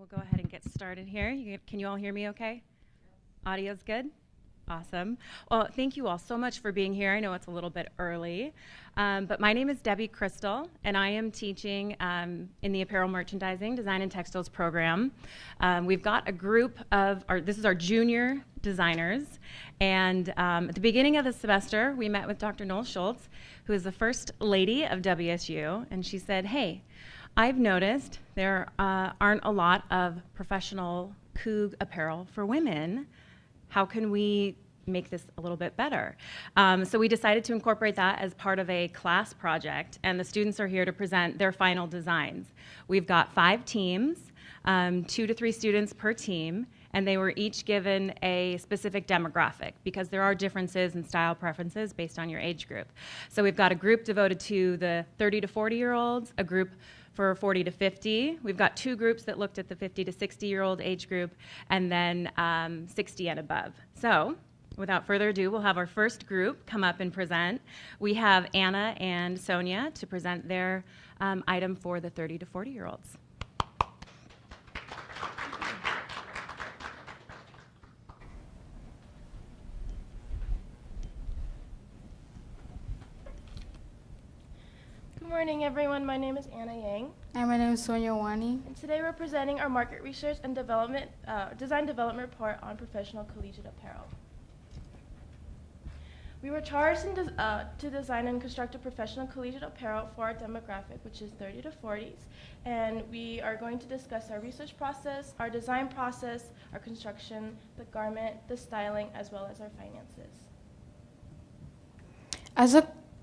We'll go ahead and get started here. Can you all hear me okay? Audio's good? Awesome. Well, thank you all so much for being here. I know it's a little bit early, but my name is Debbie Crystal, and I am teaching in the Apparel Merchandising Design and Textiles program. We've got a group of, this is our junior designers, and at the beginning of the semester, we met with Dr. Noel Schultz, who is the first lady of WSU, and she said, hey, I've noticed there aren't a lot of professional cougue apparel for women. How can we make this a little bit better? So we decided to incorporate that as part of a class project, and the students are here to present their final designs. We've got 5 teams, 2 to 3 students per team, and they were each given a specific demographic because there are differences in style preferences based on your age group. So we've got a group devoted to the 30 to 40-year-olds, a group for 40 to 50. We've got 2 groups that looked at the 50 to 60-year-old age group, and then 60 and above. So without further ado, we'll have our first group come up and present. We have Anna and Sonia to present their item for the 30 to 40-year-olds. Good morning, everyone. My name is Anna Yang. And my name is Sonia Wani. And today we're presenting our market research and design development report on professional collegiate apparel. We were charged to design and construct a professional collegiate apparel for our demographic, which is 30 to 40s. And we are going to discuss our research process, our design process, our construction, the garment, the styling, as well as our finances.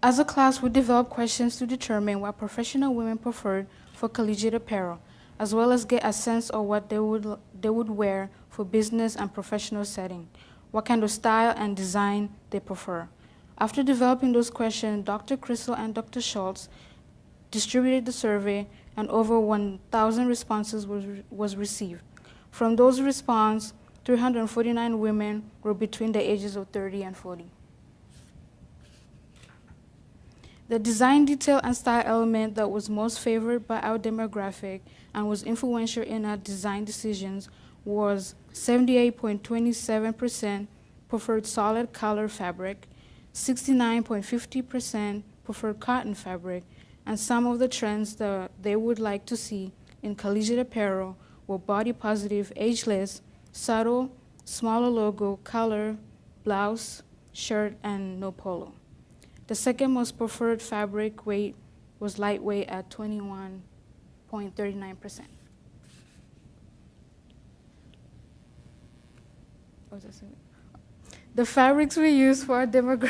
As a class, we developed questions to determine what professional women preferred for collegiate apparel, as well as get a sense of what they would wear for business and professional setting, what kind of style and design they prefer. After developing those questions, Dr. Crystal and Dr. Schultz distributed the survey, and over 1,000 responses was received. From those responses, 349 women were between the ages of 30 and 40. The design detail and style element that was most favored by our demographic and was influential in our design decisions was 78.27% preferred solid color fabric, 69.50% preferred cotton fabric, and some of the trends that they would like to see in collegiate apparel were body positive, ageless, subtle, smaller logo, color, blouse, shirt, and no polo. The second most preferred fabric weight was lightweight at 21.39%. The fabrics we used for our the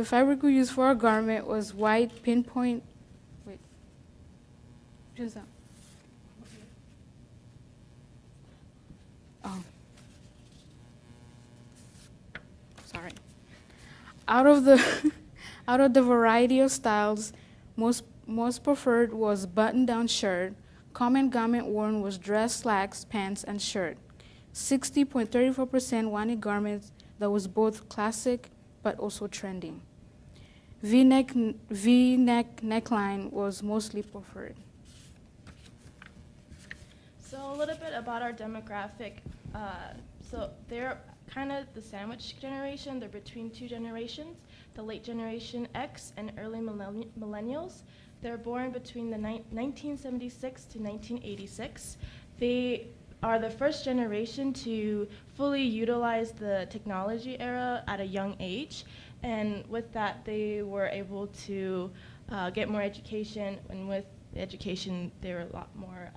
fabric we used for our garment was white pinpoint. Wait, just that. Oh, sorry. Out of the variety of styles, most preferred was button-down shirt. Common garment worn was dress, slacks, pants, and shirt. 60.34% wanted garments that was both classic but also trending. V-neck neckline was mostly preferred. So a little bit about our demographic. So they're kind of the sandwich generation. They're between 2 generations, the late generation X and early millennials. They're born between the 1976 to 1986. They are the first generation to fully utilize the technology era at a young age. And with that, they were able to get more education. And with education, they were a lot more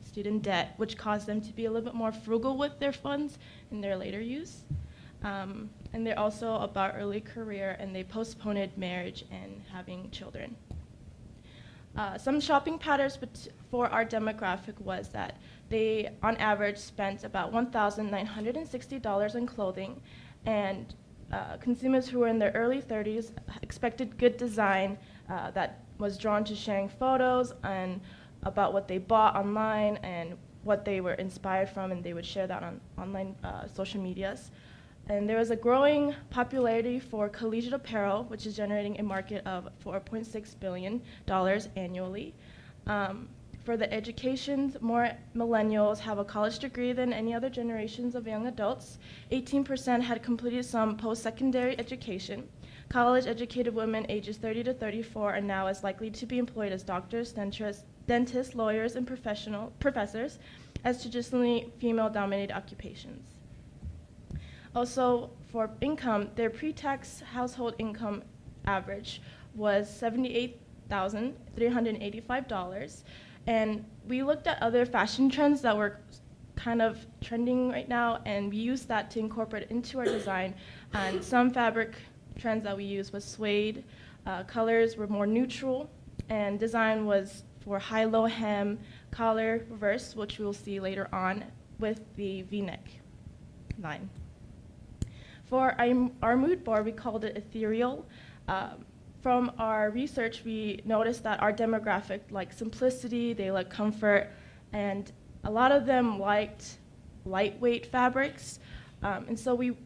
student debt, which caused them to be a little bit more frugal with their funds in their later use. And they're also about early career, and they postponed marriage and having children. Some shopping patterns for our demographic was that they, on average, spent about $1,960 on clothing, and consumers who were in their early 30s expected good design that was drawn to sharing photos and about what they bought online and what they were inspired from, and they would share that on online social medias. And there was a growing popularity for collegiate apparel, which is generating a market of $4.6 billion annually. For the education, more millennials have a college degree than any other generations of young adults. 18% had completed some post-secondary education. College-educated women ages 30 to 34 are now as likely to be employed as doctors, dentists, lawyers, and professors as traditionally female-dominated occupations. Also, for income, their pre-tax household income average was $78,385. And we looked at other fashion trends that were kind of trending right now, and we used that to incorporate into our design. And some fabric trends that we used was suede, colors were more neutral, and design was for high-low hem, collar reverse, which we'll see later on with the V-neck line. For our mood board, we called it ethereal. From our research, we noticed that our demographic liked simplicity, they liked comfort, and a lot of them liked lightweight fabrics. And so we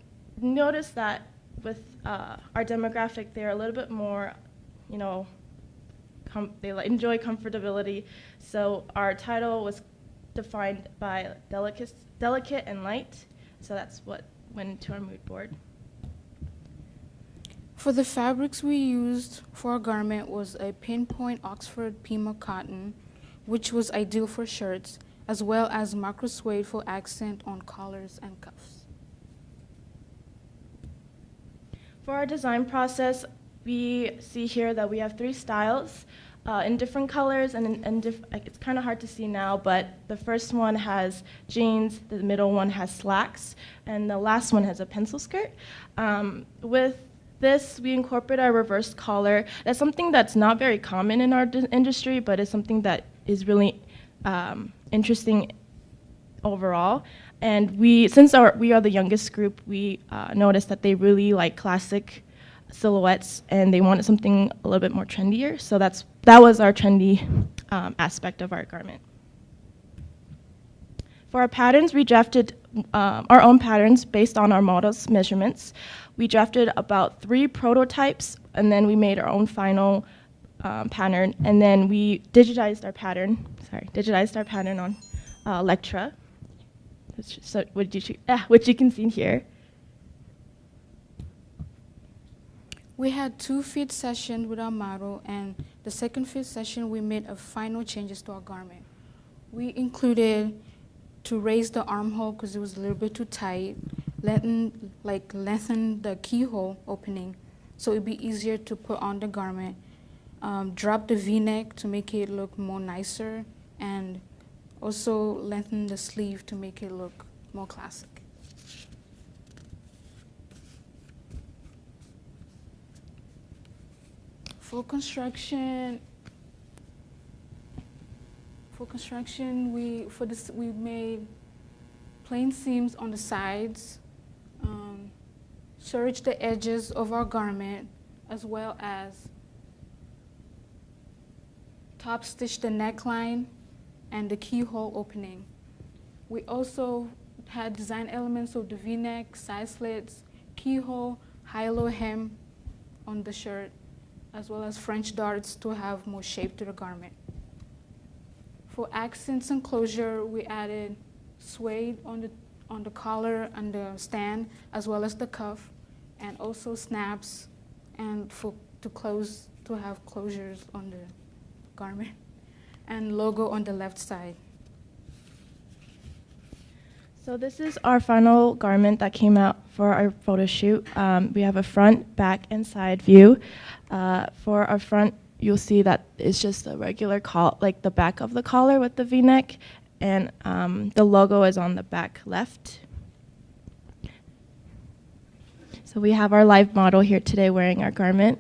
noticed that with our demographic, they're a little bit more, they enjoy comfortability. So our title was defined by delicate and light. So that's what went into our mood board. For the fabrics we used for our garment was a pinpoint Oxford Pima cotton, which was ideal for shirts, as well as macro suede for accent on collars and cuffs. For our design process, we see here that we have 3 styles in different colors, and it's kind of hard to see now, but the first one has jeans, the middle one has slacks, and the last one has a pencil skirt. With this, we incorporate our reverse collar. That's something that's not very common in our industry, but it's something that is really interesting overall. And since we are the youngest group, we noticed that they really like classic silhouettes, and they wanted something a little bit more trendier. So that was our trendy aspect of our garment. For our patterns, we drafted our own patterns based on our model's measurements. We drafted about 3 prototypes, and then we made our own final pattern, and then we digitized our pattern on Lectra, which you can see here. We had 2 fit sessions with our model, and the second fit session we made a final changes to our garment. We included to raise the armhole because it was a little bit too tight, lengthen the keyhole opening so it'd be easier to put on the garment, drop the V-neck to make it look more nicer, and also lengthen the sleeve to make it look more classic. For construction, we made plain seams on the sides, serged the edges of our garment, as well as top stitched the neckline and the keyhole opening. We also had design elements of the V-neck, side slits, keyhole, high-low hem on the shirt, as well as French darts to have more shape to the garment. For accents and closure, we added suede on the collar and the stand, as well as the cuff, and also snaps, and to have closures on the garment, and logo on the left side. So this is our final garment that came out for our photo shoot. We have a front, back, and side view. For our front, you'll see that it's just a regular like the back of the collar with the V-neck, and the logo is on the back left. So we have our live model here today wearing our garment.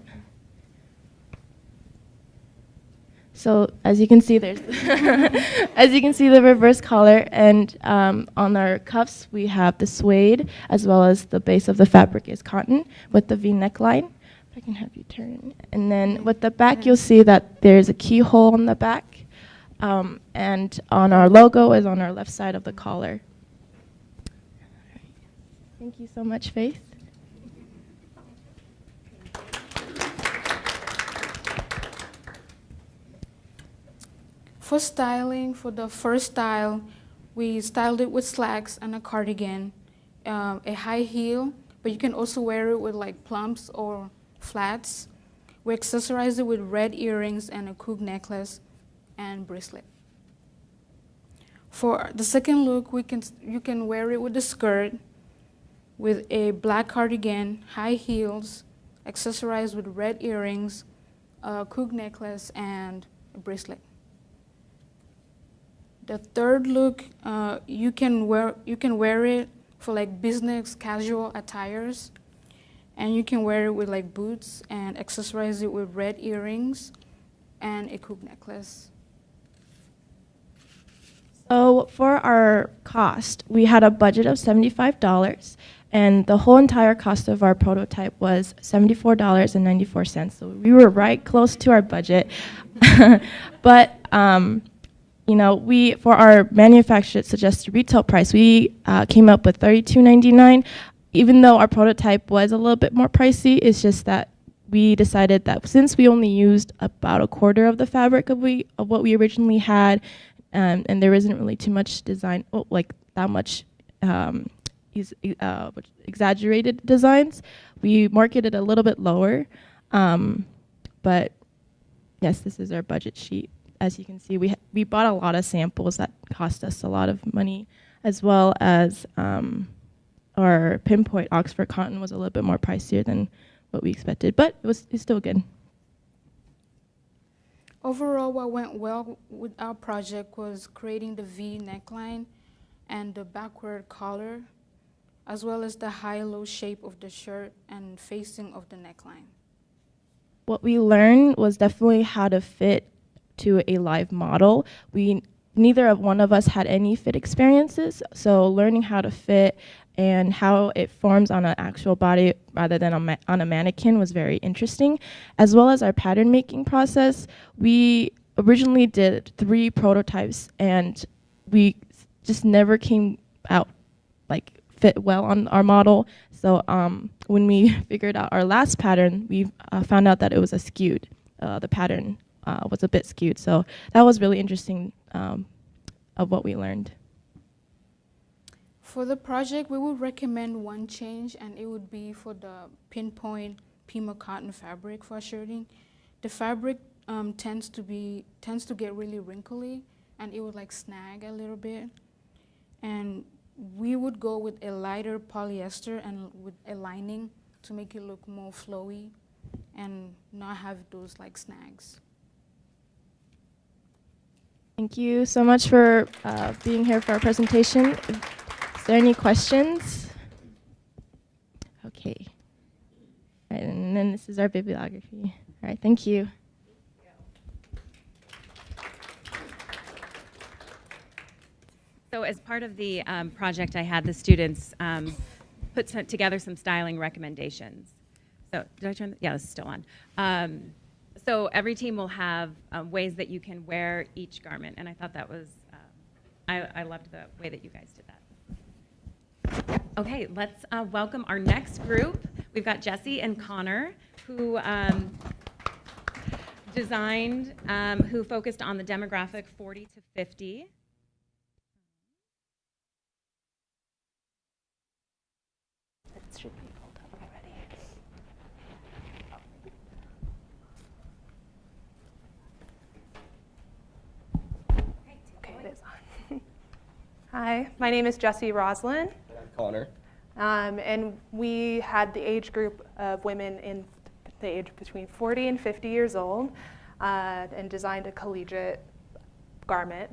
So as you can see, there's the reverse collar, and on our cuffs we have the suede, as well as the base of the fabric is cotton with the V neckline. If I can have you turn. And then with the back, you'll see that there's a keyhole on the back, and on our logo is on our left side of the collar. Thank you so much, Faith. For styling, for the first style, we styled it with slacks and a cardigan, a high heel, but you can also wear it with like plumps or flats. We accessorized it with red earrings and a coupe necklace and bracelet. For the second look, you can wear it with a skirt, with a black cardigan, high heels, accessorized with red earrings, a coupe necklace, and a bracelet. The third look, you can wear it for like business casual attires, and you can wear it with like boots and accessorize it with red earrings and a coupe necklace. So for our cost, we had a budget of $75, and the whole entire cost of our prototype was $74.94. So we were right close to our budget. But you know, for our manufactured suggested retail price, we came up with $32.99. Even though our prototype was a little bit more pricey, it's just that we decided that since we only used about a quarter of the fabric of what we originally had, and there isn't really too much design, like that much exaggerated designs, we marketed a little bit lower. But yes, this is our budget sheet. As you can see, we bought a lot of samples that cost us a lot of money, as well as our pinpoint Oxford cotton was a little bit more pricier than what we expected, but it's still good. Overall, what went well with our project was creating the V neckline and the backward collar, as well as the high-low shape of the shirt and facing of the neckline. What we learned was definitely how to fit to a live model. Neither of one of us had any fit experiences, so learning how to fit and how it forms on an actual body rather than on a mannequin was very interesting, as well as our pattern making process. We originally did 3 prototypes, and we just never came out like fit well on our model. So when we figured out our last pattern, we found out that it was skewed. The pattern was a bit skewed, so that was really interesting of what we learned. For the project, we would recommend one change, and it would be for the pinpoint Pima cotton fabric for shirting. The fabric tends to get really wrinkly, and it would like snag a little bit. And we would go with a lighter polyester and with a lining to make it look more flowy and not have those like snags. Thank you so much for being here for our presentation. Is there any questions? Okay. All right, and then this is our bibliography. All right, thank you. So as part of the project, I had the students put together some styling recommendations. So did I turn? Yeah, this is still on. So every team will have ways that you can wear each garment, and I thought that was, I loved the way that you guys did that. Okay, let's welcome our next group. We've got Jesse and Connor, who designed, who focused on the demographic 40 to 50. It should be pulled up already. Okay, it is on. Hi, my name is Jessie Roslin. And I'm Connor. And we had the age group of women in the age between 40 and 50 years old and designed a collegiate garment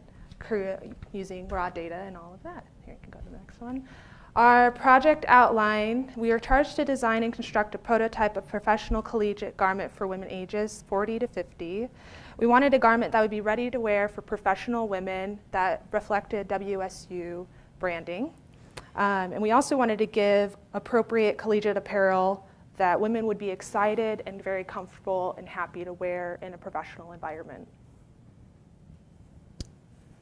using raw data and all of that. Here, you can go to the next one. Our project outline, we are charged to design and construct a prototype of professional collegiate garment for women ages 40 to 50. We wanted a garment that would be ready to wear for professional women that reflected WSU branding. And we also wanted to give appropriate collegiate apparel that women would be excited and very comfortable and happy to wear in a professional environment.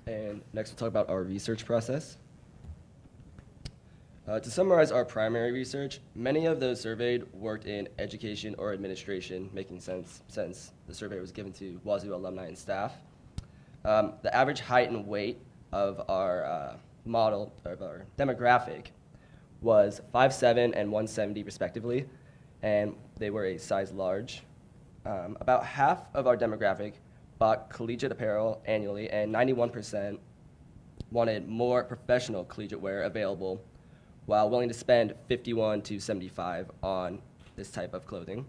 And next we'll talk about our research process. To summarize our primary research, many of those surveyed worked in education or administration, making sense since the survey was given to Wazoo alumni and staff. The average height and weight of our model, of our demographic, was 5'7" and 170 respectively, and they were a size large. About half of our demographic bought collegiate apparel annually, and 91% wanted more professional collegiate wear available, while willing to spend $51 to $75 on this type of clothing.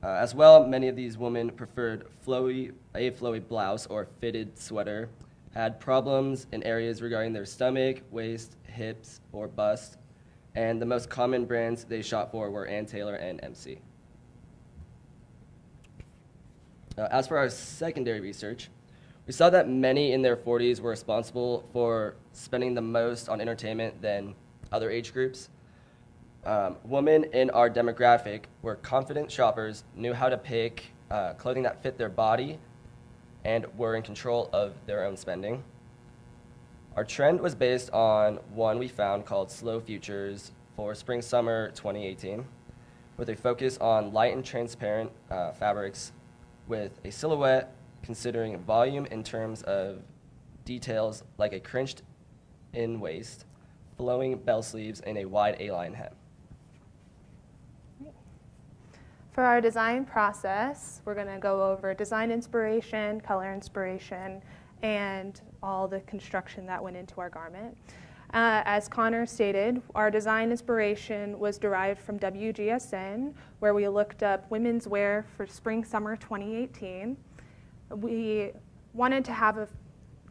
As well, many of these women preferred a flowy blouse or fitted sweater, had problems in areas regarding their stomach, waist, hips, or bust, and the most common brands they shop for were Ann Taylor and MC. As for our secondary research, we saw that many in their 40s were responsible for spending the most on entertainment than other age groups. Women in our demographic were confident shoppers, knew how to pick clothing that fit their body, and were in control of their own spending. Our trend was based on one we found called Slow Futures for Spring-Summer 2018, with a focus on light and transparent fabrics with a silhouette considering volume in terms of details like a cinched-in waist, flowing bell sleeves, and a wide A-line hem. For our design process, we're going to go over design inspiration, color inspiration, and all the construction that went into our garment. As Connor stated, our design inspiration was derived from WGSN, where we looked up women's wear for spring-summer 2018. We wanted to have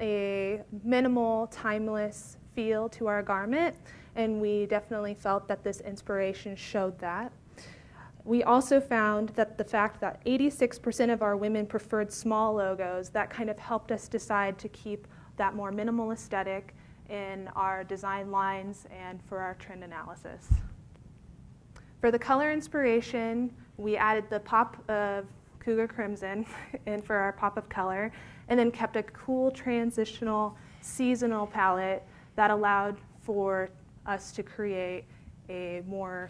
a minimal, timeless feel to our garment, and we definitely felt that this inspiration showed that. We also found that the fact that 86% of our women preferred small logos, that kind of helped us decide to keep that more minimal aesthetic in our design lines and for our trend analysis. For the color inspiration, we added the pop of Cougar Crimson in for our pop of color, and then kept a cool transitional seasonal palette that allowed for us to create a more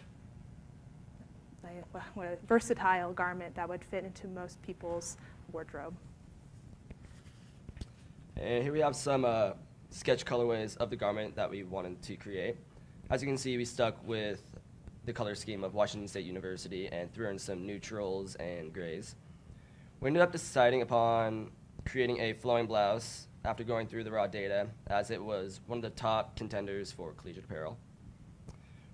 versatile garment that would fit into most people's wardrobe. And here we have some sketch colorways of the garment that we wanted to create. As you can see, we stuck with the color scheme of Washington State University and threw in some neutrals and grays. We ended up deciding upon creating a flowing blouse after going through the raw data, as it was one of the top contenders for collegiate apparel.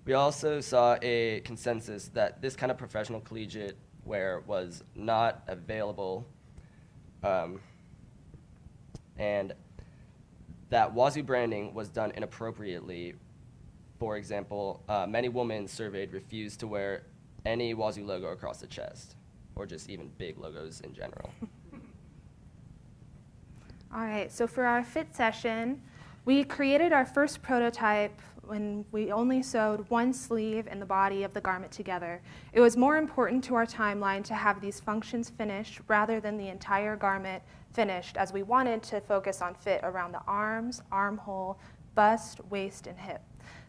We also saw a consensus that this kind of professional collegiate wear was not available, and that Wazoo branding was done inappropriately. For example, many women surveyed refused to wear any Wazoo logo across the chest, or just even big logos in general. All right, so for our fit session, we created our first prototype when we only sewed one sleeve and the body of the garment together. It was more important to our timeline to have these functions finished rather than the entire garment finished, as we wanted to focus on fit around the arms, armhole, bust, waist, and hip.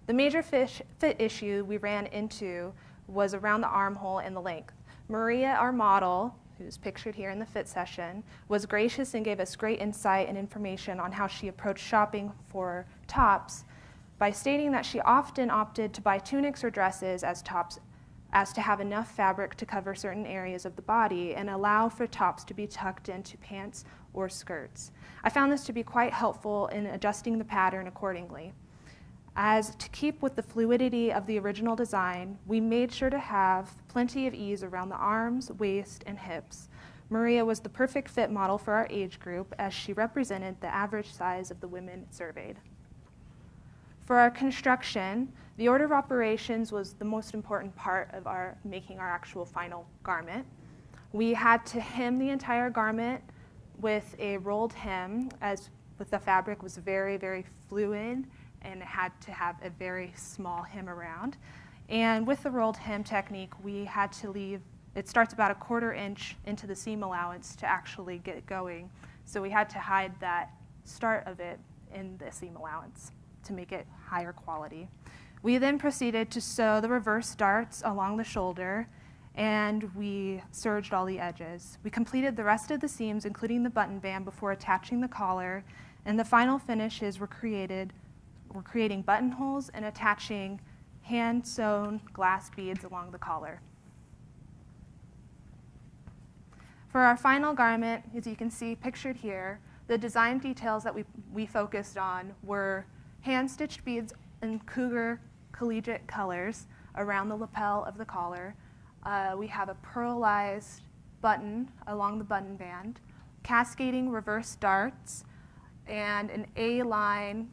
The major fit issue we ran into was around the armhole and the length. Maria, our model, who's pictured here in the fit session, was gracious and gave us great insight and information on how she approached shopping for tops by stating that she often opted to buy tunics or dresses as tops as to have enough fabric to cover certain areas of the body and allow for tops to be tucked into pants or skirts. I found this to be quite helpful in adjusting the pattern accordingly. As to keep with the fluidity of the original design, we made sure to have plenty of ease around the arms, waist, and hips. Maria was the perfect fit model for our age group, as she represented the average size of the women surveyed. For our construction, the order of operations was the most important part of making our actual final garment. We had to hem the entire garment with a rolled hem, as with the fabric was very, very fluid, and it had to have a very small hem around. And with the rolled hem technique, we had to leave, it starts about a 1/4 inch into the seam allowance to actually get it going. So we had to hide that start of it in the seam allowance to make it higher quality. We then proceeded to sew the reverse darts along the shoulder and we serged all the edges. We completed the rest of the seams, including the button band, before attaching the collar, and the final finishes were creating buttonholes and attaching hand-sewn glass beads along the collar. For our final garment, as you can see pictured here, the design details that we focused on were hand-stitched beads in cougar collegiate colors around the lapel of the collar. We have a pearlized button along the button band, cascading reverse darts, and an A-line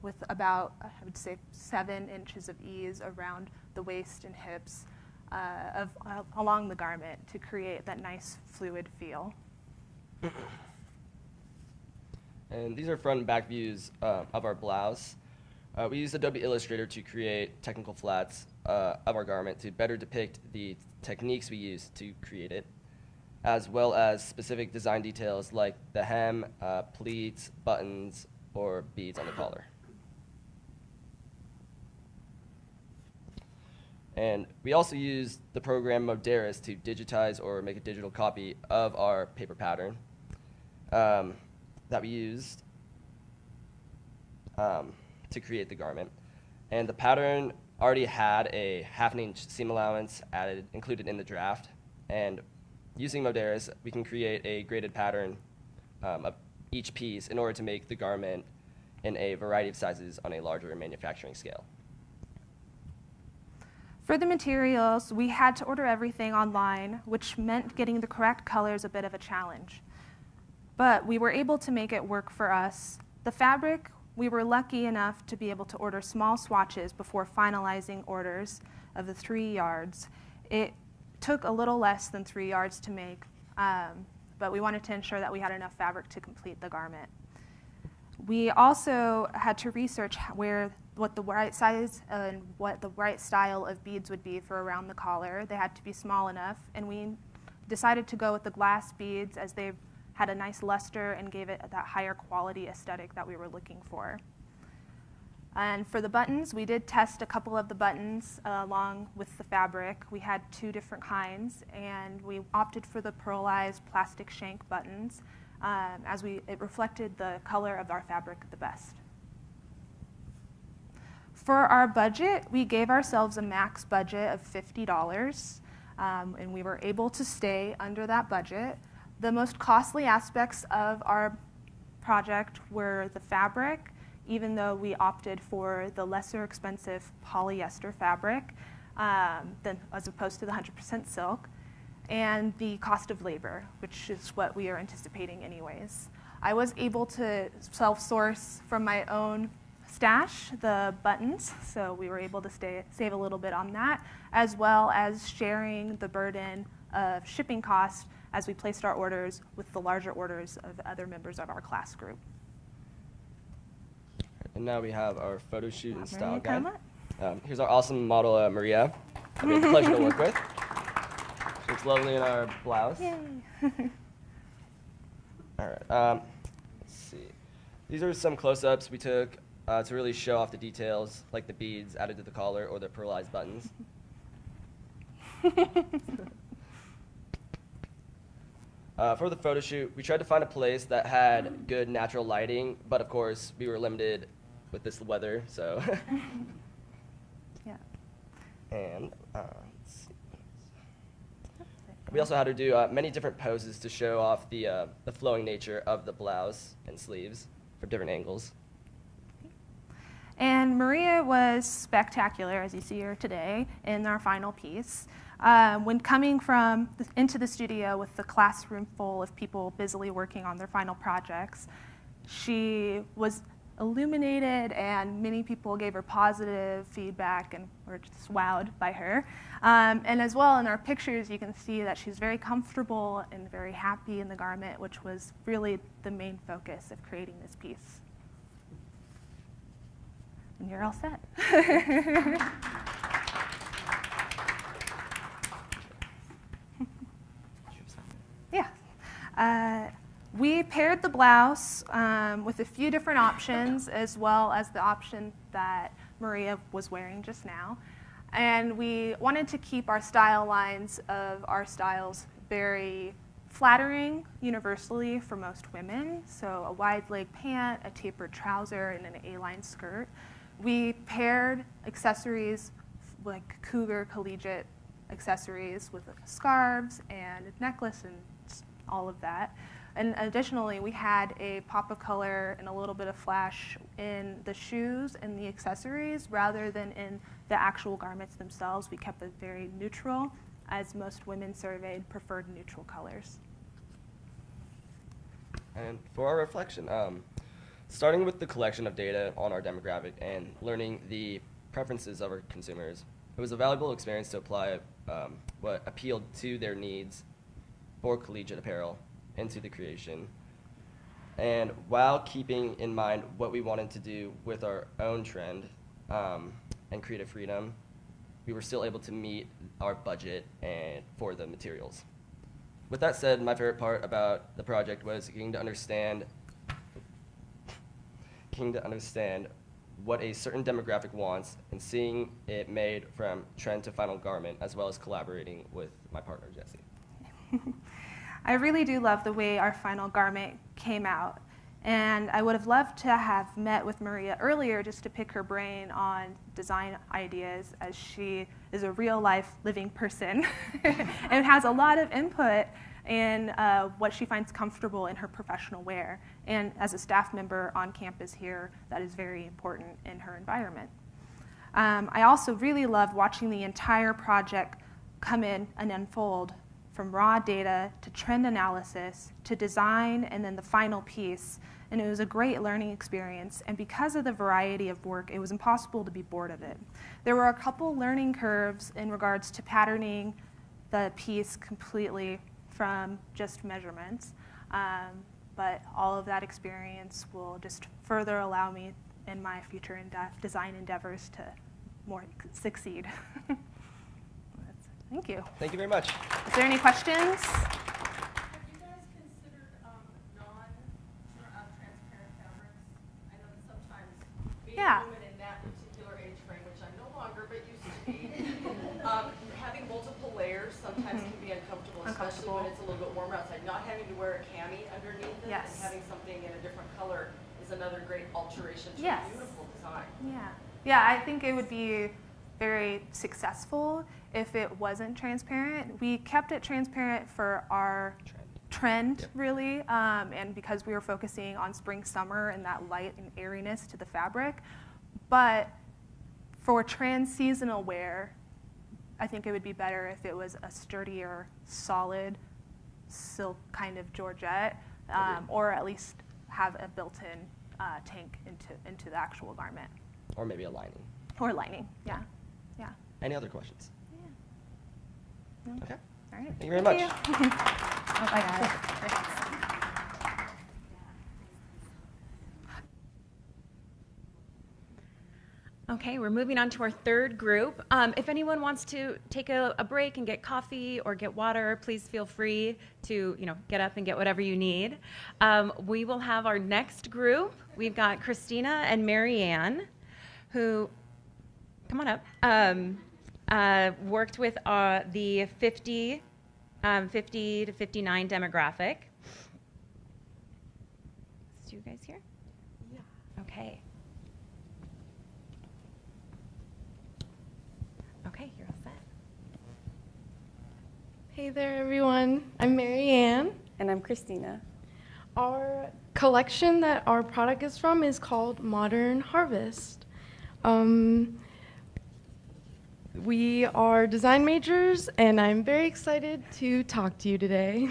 with about, I would say, 7 inches of ease around the waist and hips along the garment to create that nice fluid feel. And these are front and back views of our blouse. We used Adobe Illustrator to create technical flats of our garment to better depict the techniques we used to create it, as well as specific design details like the hem, pleats, buttons, or beads on the collar. And we also used the program Modaris to digitize or make a digital copy of our paper pattern that we used to create the garment. And the pattern already had a 1/2 inch seam allowance included in the draft. And using Modaris, we can create a graded pattern of each piece in order to make the garment in a variety of sizes on a larger manufacturing scale. For the materials, we had to order everything online, which meant getting the correct colors a bit of a challenge. But we were able to make it work for us. The fabric, we were lucky enough to be able to order small swatches before finalizing orders of the 3 yards. It took a little less than 3 yards to make, but we wanted to ensure that we had enough fabric to complete the garment. We also had to research what the right size and what the right style of beads would be for around the collar. They had to be small enough, and we decided to go with the glass beads as they had a nice luster and gave it that higher quality aesthetic that we were looking for. And for the buttons, we did test a couple of the buttons along with the fabric. We had 2 different kinds, and we opted for the pearlized plastic shank buttons as it reflected the color of our fabric the best. For our budget, we gave ourselves a max budget of $50, and we were able to stay under that budget. The most costly aspects of our project were the fabric, even though we opted for the lesser expensive polyester fabric as opposed to the 100% silk, and the cost of labor, which is what we are anticipating anyways. I was able to self-source from my own stash the buttons, so we were able to save a little bit on that, as well as sharing the burden of shipping costs as we placed our orders with the larger orders of other members of our class group. And now we have our photo shoot and style Come guide. on. Here's our awesome model, Maria. I've been a pleasure to work with. She looks lovely in our blouse. Yay. All right, let's see. These are some close-ups we took to really show off the details, like the beads added to the collar or the pearlized buttons. For the photo shoot, we tried to find a place that had good natural lighting, but of course, we were limited with this weather, so. Yeah. And let's see. We also had to do many different poses to show off the flowing nature of the blouse and sleeves from different angles. And Maria was spectacular, as you see her today, in our final piece. When coming into the studio with the classroom full of people busily working on their final projects, she was illuminated, and many people gave her positive feedback and were just wowed by her. And as well, in our pictures, you can see that she's very comfortable and very happy in the garment, which was really the main focus of creating this piece. And you're all set. Yeah. We paired the blouse with a few different options, as well as the option that Maria was wearing just now. And we wanted to keep our style lines of our styles very flattering universally for most women. So a wide leg pant, a tapered trouser, and an A-line skirt. We paired accessories like cougar collegiate accessories with scarves and a necklace and all of that. And additionally, we had a pop of color and a little bit of flash in the shoes and the accessories rather than in the actual garments themselves. We kept it very neutral, as most women surveyed preferred neutral colors. And for our reflection, starting with the collection of data on our demographic and learning the preferences of our consumers, it was a valuable experience to apply what appealed to their needs for collegiate apparel into the creation. And while keeping in mind what we wanted to do with our own trend and creative freedom, we were still able to meet our budget and for the materials. With that said, my favorite part about the project was getting to understand what a certain demographic wants and seeing it made from trend to final garment, as well as collaborating with my partner, Jessie. I really do love the way our final garment came out. And I would have loved to have met with Maria earlier just to pick her brain on design ideas, as she is a real life living person and has a lot of input in what she finds comfortable in her professional wear. And as a staff member on campus here, that is very important in her environment. I also really loved watching the entire project come in and unfold, from raw data to trend analysis to design and then the final piece. And it was a great learning experience. And because of the variety of work, it was impossible to be bored of it. There were a couple learning curves in regards to patterning the piece completely from just measurements. But all of that experience will just further allow me in my future design endeavors to more succeed. Thank you. Thank you very much. Is there any questions? Have you guys considered non-transparent fabrics? I know that sometimes being a woman in that particular age frame, which I'm no longer, but used to be, having multiple layers sometimes can be uncomfortable, especially when it's a little bit warmer outside. Not having to wear a cami underneath it and having something in a different color is another great alteration to a beautiful design. Yeah, I think it would be very successful if it wasn't transparent. We kept it transparent for our trend really, and because we were focusing on spring, summer, and that light and airiness to the fabric. But for trans-seasonal wear, I think it would be better if it was a sturdier, solid silk kind of georgette, or at least have a built-in tank into the actual garment. Or maybe a lining. Or lining, yeah. Any other questions? No. Okay. All right. Thank you very much. Oh, I got it. Okay, we're moving on to our third group. If anyone wants to take a break and get coffee or get water, please feel free to get up and get whatever you need. We will have our next group. We've got Christina and Marianne, who, come on up, worked with the 50 to 59 demographic. Is you guys here? Yeah. Okay. Okay, you're all set. Hey there, everyone. I'm Marianne. And I'm Christina. Our collection that our product is from is called Modern Harvest. We are design majors, and I'm very excited to talk to you today.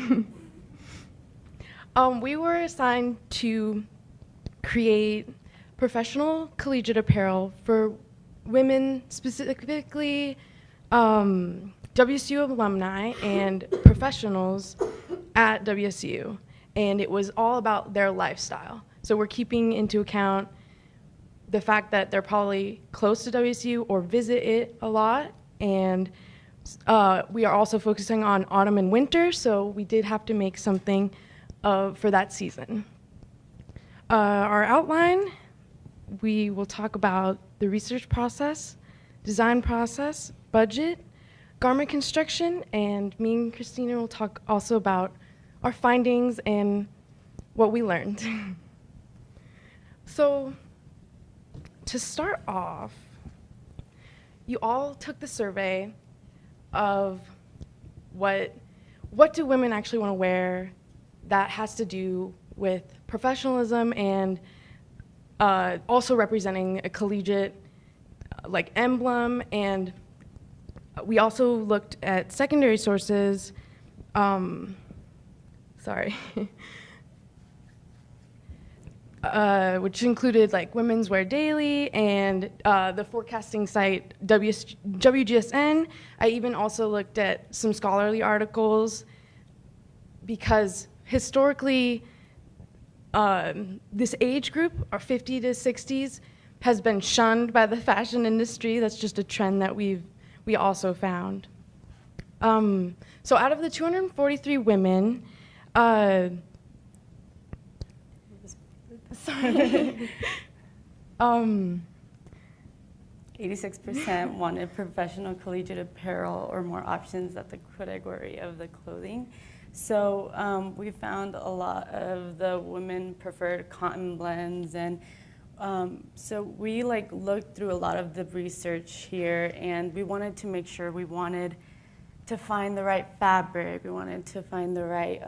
We were assigned to create professional collegiate apparel for women, specifically WSU alumni and professionals at WSU. And it was all about their lifestyle. So we're keeping into account the fact that they're probably close to WSU or visit it a lot. And we are also focusing on autumn and winter, so we did have to make something for that season. Our outline, we will talk about the research process, design process, budget, garment construction, and me and Christina will talk also about our findings and what we learned. So, to start off, you all took the survey of what do women actually want to wear that has to do with professionalism and also representing a collegiate like emblem. And we also looked at secondary sources. Which included like Women's Wear Daily and the forecasting site WGSN. I even also looked at some scholarly articles because historically this age group, our 50 to 60s, has been shunned by the fashion industry. That's just a trend that we also found. So out of the 243 women, sorry. 86% wanted professional collegiate apparel or more options at the category of the clothing. So we found a lot of the women preferred cotton blends, and so we looked through a lot of the research here, and we wanted to make sure we wanted to find the right fabric. We wanted to find the right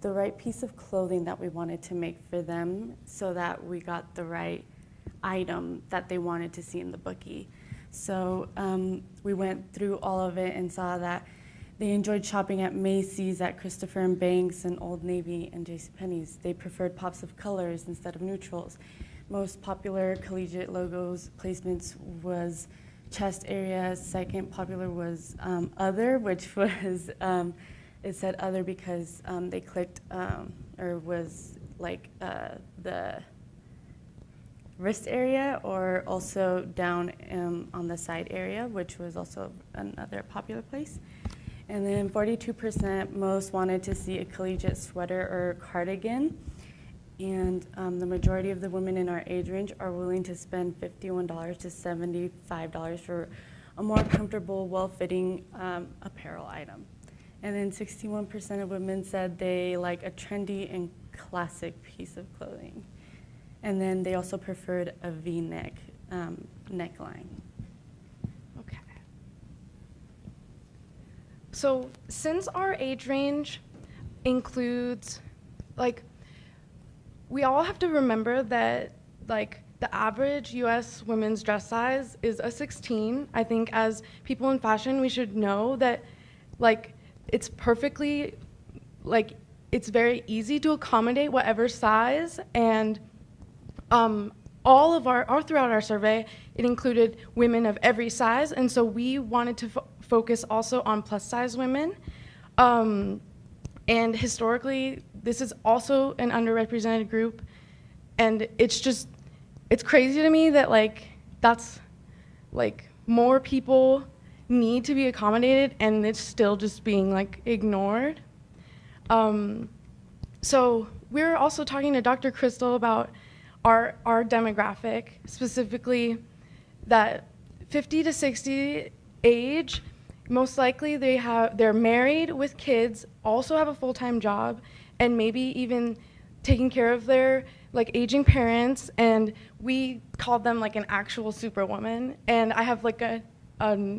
the right piece of clothing that we wanted to make for them so that we got the right item that they wanted to see in the bookie. So we went through all of it and saw that they enjoyed shopping at Macy's, at Christopher & Banks, and Old Navy, and JCPenney's. They preferred pops of colors instead of neutrals. Most popular collegiate logos placements was chest area. Second popular was other, which was it said other because they clicked or was like the wrist area, or also down on the side area, which was also another popular place. And then 42% most wanted to see a collegiate sweater or cardigan. And the majority of the women in our age range are willing to spend $51 to $75 for a more comfortable, well-fitting apparel item. And then 61% of women said they like a trendy and classic piece of clothing. And then they also preferred a V-neck neckline. Okay. So since our age range includes, we all have to remember that, the average U.S. women's dress size is a 16. I think as people in fashion, we should know that, it's perfectly, it's very easy to accommodate whatever size, and all throughout our survey, it included women of every size, and so we wanted to focus also on plus size women. And historically, this is also an underrepresented group, and it's crazy to me that that's more people need to be accommodated, and it's still just being ignored. So we're also talking to Dr. Crystal about our demographic, specifically that 50 to 60 age, most likely they're married with kids, also have a full-time job, and maybe even taking care of their aging parents, and we called them an actual superwoman, and I have an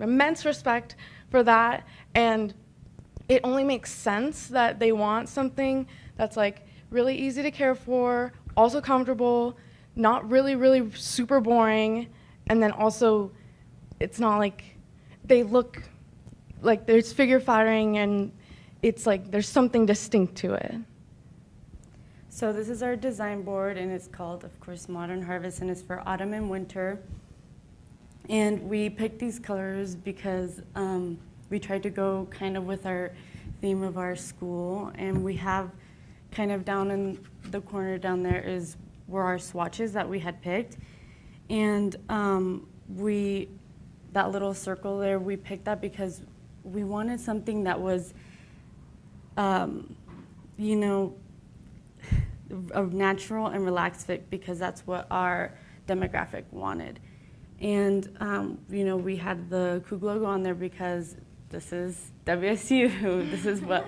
immense respect for that, and it only makes sense that they want something that's really easy to care for, also comfortable, not really, really super boring, and then also it's not they look there's figure flattering, and it's there's something distinct to it. So this is our design board, and it's called, of course, Modern Harvest, and it's for autumn and winter. And we picked these colors because we tried to go kind of with our theme of our school, and we have kind of down in the corner down there were our swatches that we had picked. And that little circle there, we picked that because we wanted something that was, a natural and relaxed fit, because that's what our demographic wanted. And, we had the Coug logo on there because this is WSU. This is what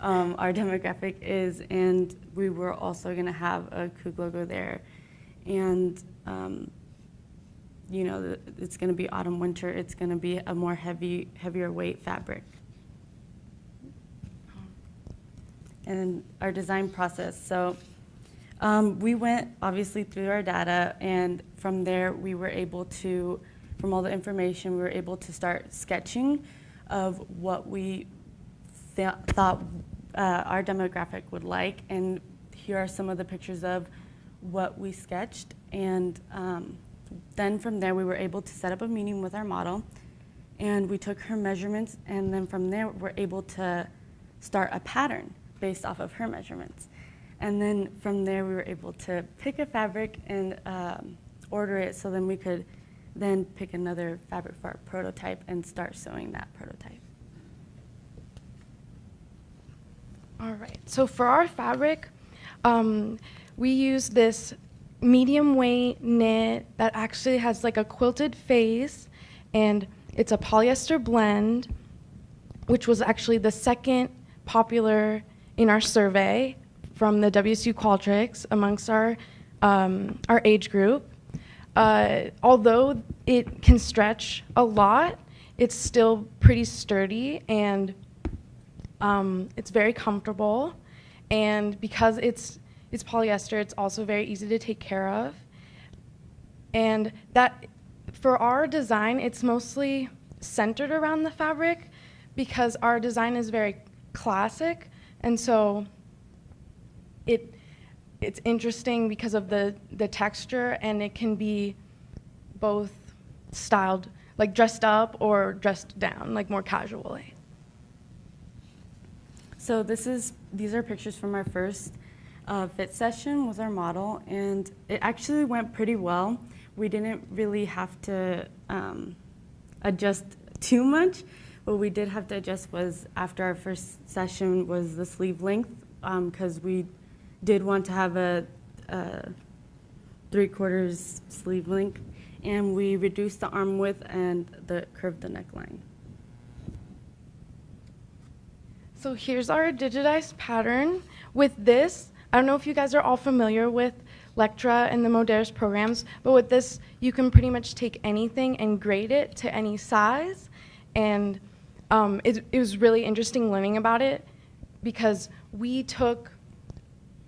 our demographic is. And we were also going to have a Coug logo there. And, it's going to be autumn, winter. It's going to be a more heavier weight fabric. And our design process. So we went obviously through our data, and from there we were able to, from all the information, we were able to start sketching of what we thought our demographic would like. And here are some of the pictures of what we sketched. And then from there we were able to set up a meeting with our model, and we took her measurements, and then from there we're able to start a pattern based off of her measurements. And then from there we were able to pick a fabric and order it, so then we could then pick another fabric for our prototype and start sewing that prototype. All right, so for our fabric, we use this medium weight knit that actually has like a quilted face, and it's a polyester blend, which was actually the second popular in our survey from the WSU Qualtrics amongst our age group. Although it can stretch a lot, it's still pretty sturdy, and it's very comfortable. And because it's polyester, it's also very easy to take care of. And that, for our design, it's mostly centered around the fabric because our design is very classic, and so it's interesting because of the texture, and it can be both styled, like dressed up or dressed down, like more casually. So these are pictures from our first fit session with our model, and it actually went pretty well. We didn't really have to adjust too much. What we did have to adjust was, after our first session, was the sleeve length, because we did want to have a 3/4 sleeve length, and we reduced the arm width and curved the neckline. So here's our digitized pattern. With this, I don't know if you guys are all familiar with Lectra and the Modaire's programs, but with this, you can pretty much take anything and grade it to any size. And it was really interesting learning about it because we took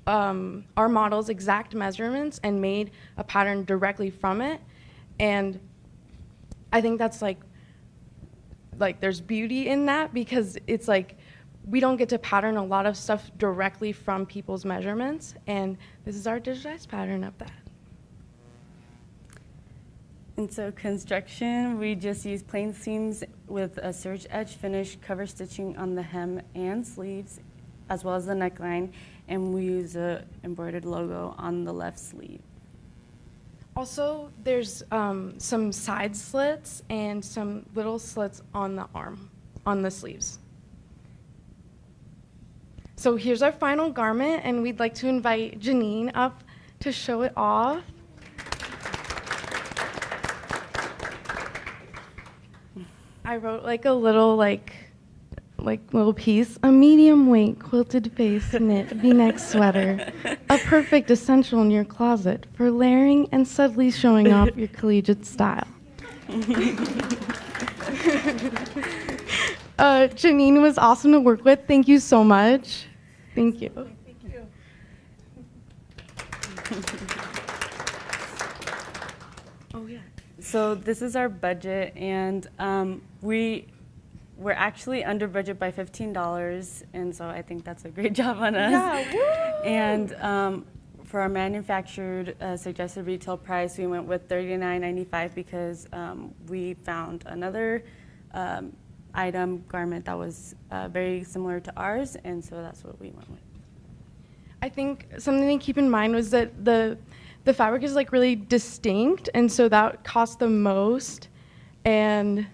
our model's exact measurements and made a pattern directly from it. And I think that's like there's beauty in that, because it's like we don't get to pattern a lot of stuff directly from people's measurements, and this is our digitized pattern of that. And so construction, we just use plain seams with a serge edge finish, cover stitching on the hem and sleeves, as well as the neckline, and we use a embroidered logo on the left sleeve. Also, there's some side slits and some little slits on the arm, on the sleeves. So here's our final garment, and we'd like to invite Janine up to show it off. I wrote like a little little piece, a medium weight quilted face knit V-neck sweater, a perfect essential in your closet for layering and subtly showing off your collegiate style. Janine was awesome to work with. Thank you so much. Thank you. Thank you. Oh yeah. So this is our budget, and we're actually under budget by $15, and so I think that's a great job on us. Yeah, woo! And for our manufactured suggested retail price, we went with $39.95 because we found another garment that was very similar to ours, and so that's what we went with. I think something to keep in mind was that the fabric is like really distinct, and so that cost the most, and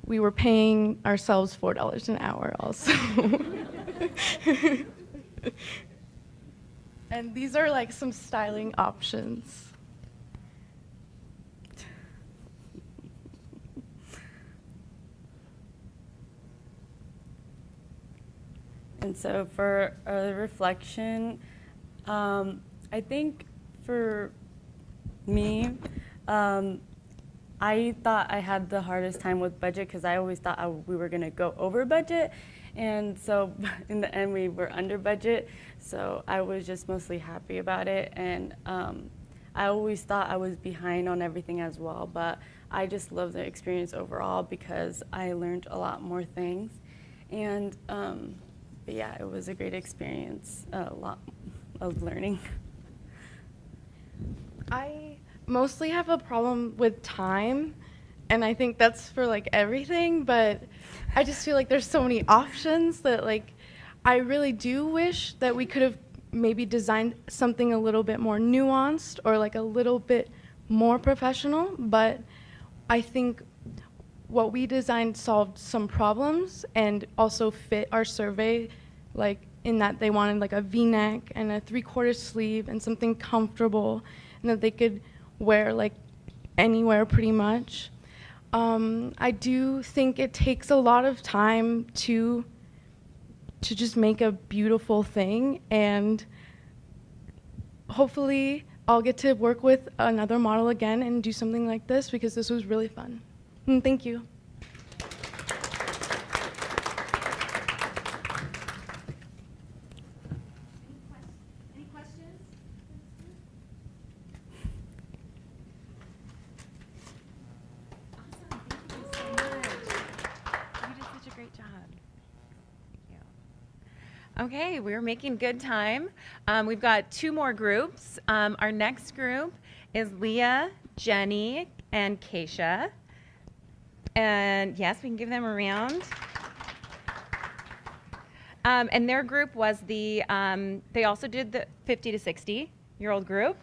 we were paying ourselves $4 an hour also. And these are like some styling options. And so for a reflection, I think for me, I thought I had the hardest time with budget because I always thought we were going to go over budget. And so in the end, we were under budget. So I was just mostly happy about it. And I always thought I was behind on everything as well. But I just love the experience overall because I learned a lot more things. And but yeah, it was a great experience, a lot of learning. I mostly have a problem with time, and I think that's for like everything, but I just feel like there's so many options that like I really do wish that we could have maybe designed something a little bit more nuanced or like a little bit more professional, but I think what we designed solved some problems and also fit our survey, like in that they wanted like a V-neck and a 3/4 sleeve and something comfortable and that they could wear like anywhere pretty much. I do think it takes a lot of time to just make a beautiful thing, and hopefully I'll get to work with another model again and do something like this because this was really fun. And thank you. Any questions? Awesome. Thank you so much. You did such a great job. Thank you. Okay, we're making good time. We've got 2 more groups. Our next group is Leah, Jenny, and Keisha. And yes, we can give them a round. And their group was they also did the 50 to 60-year-old group.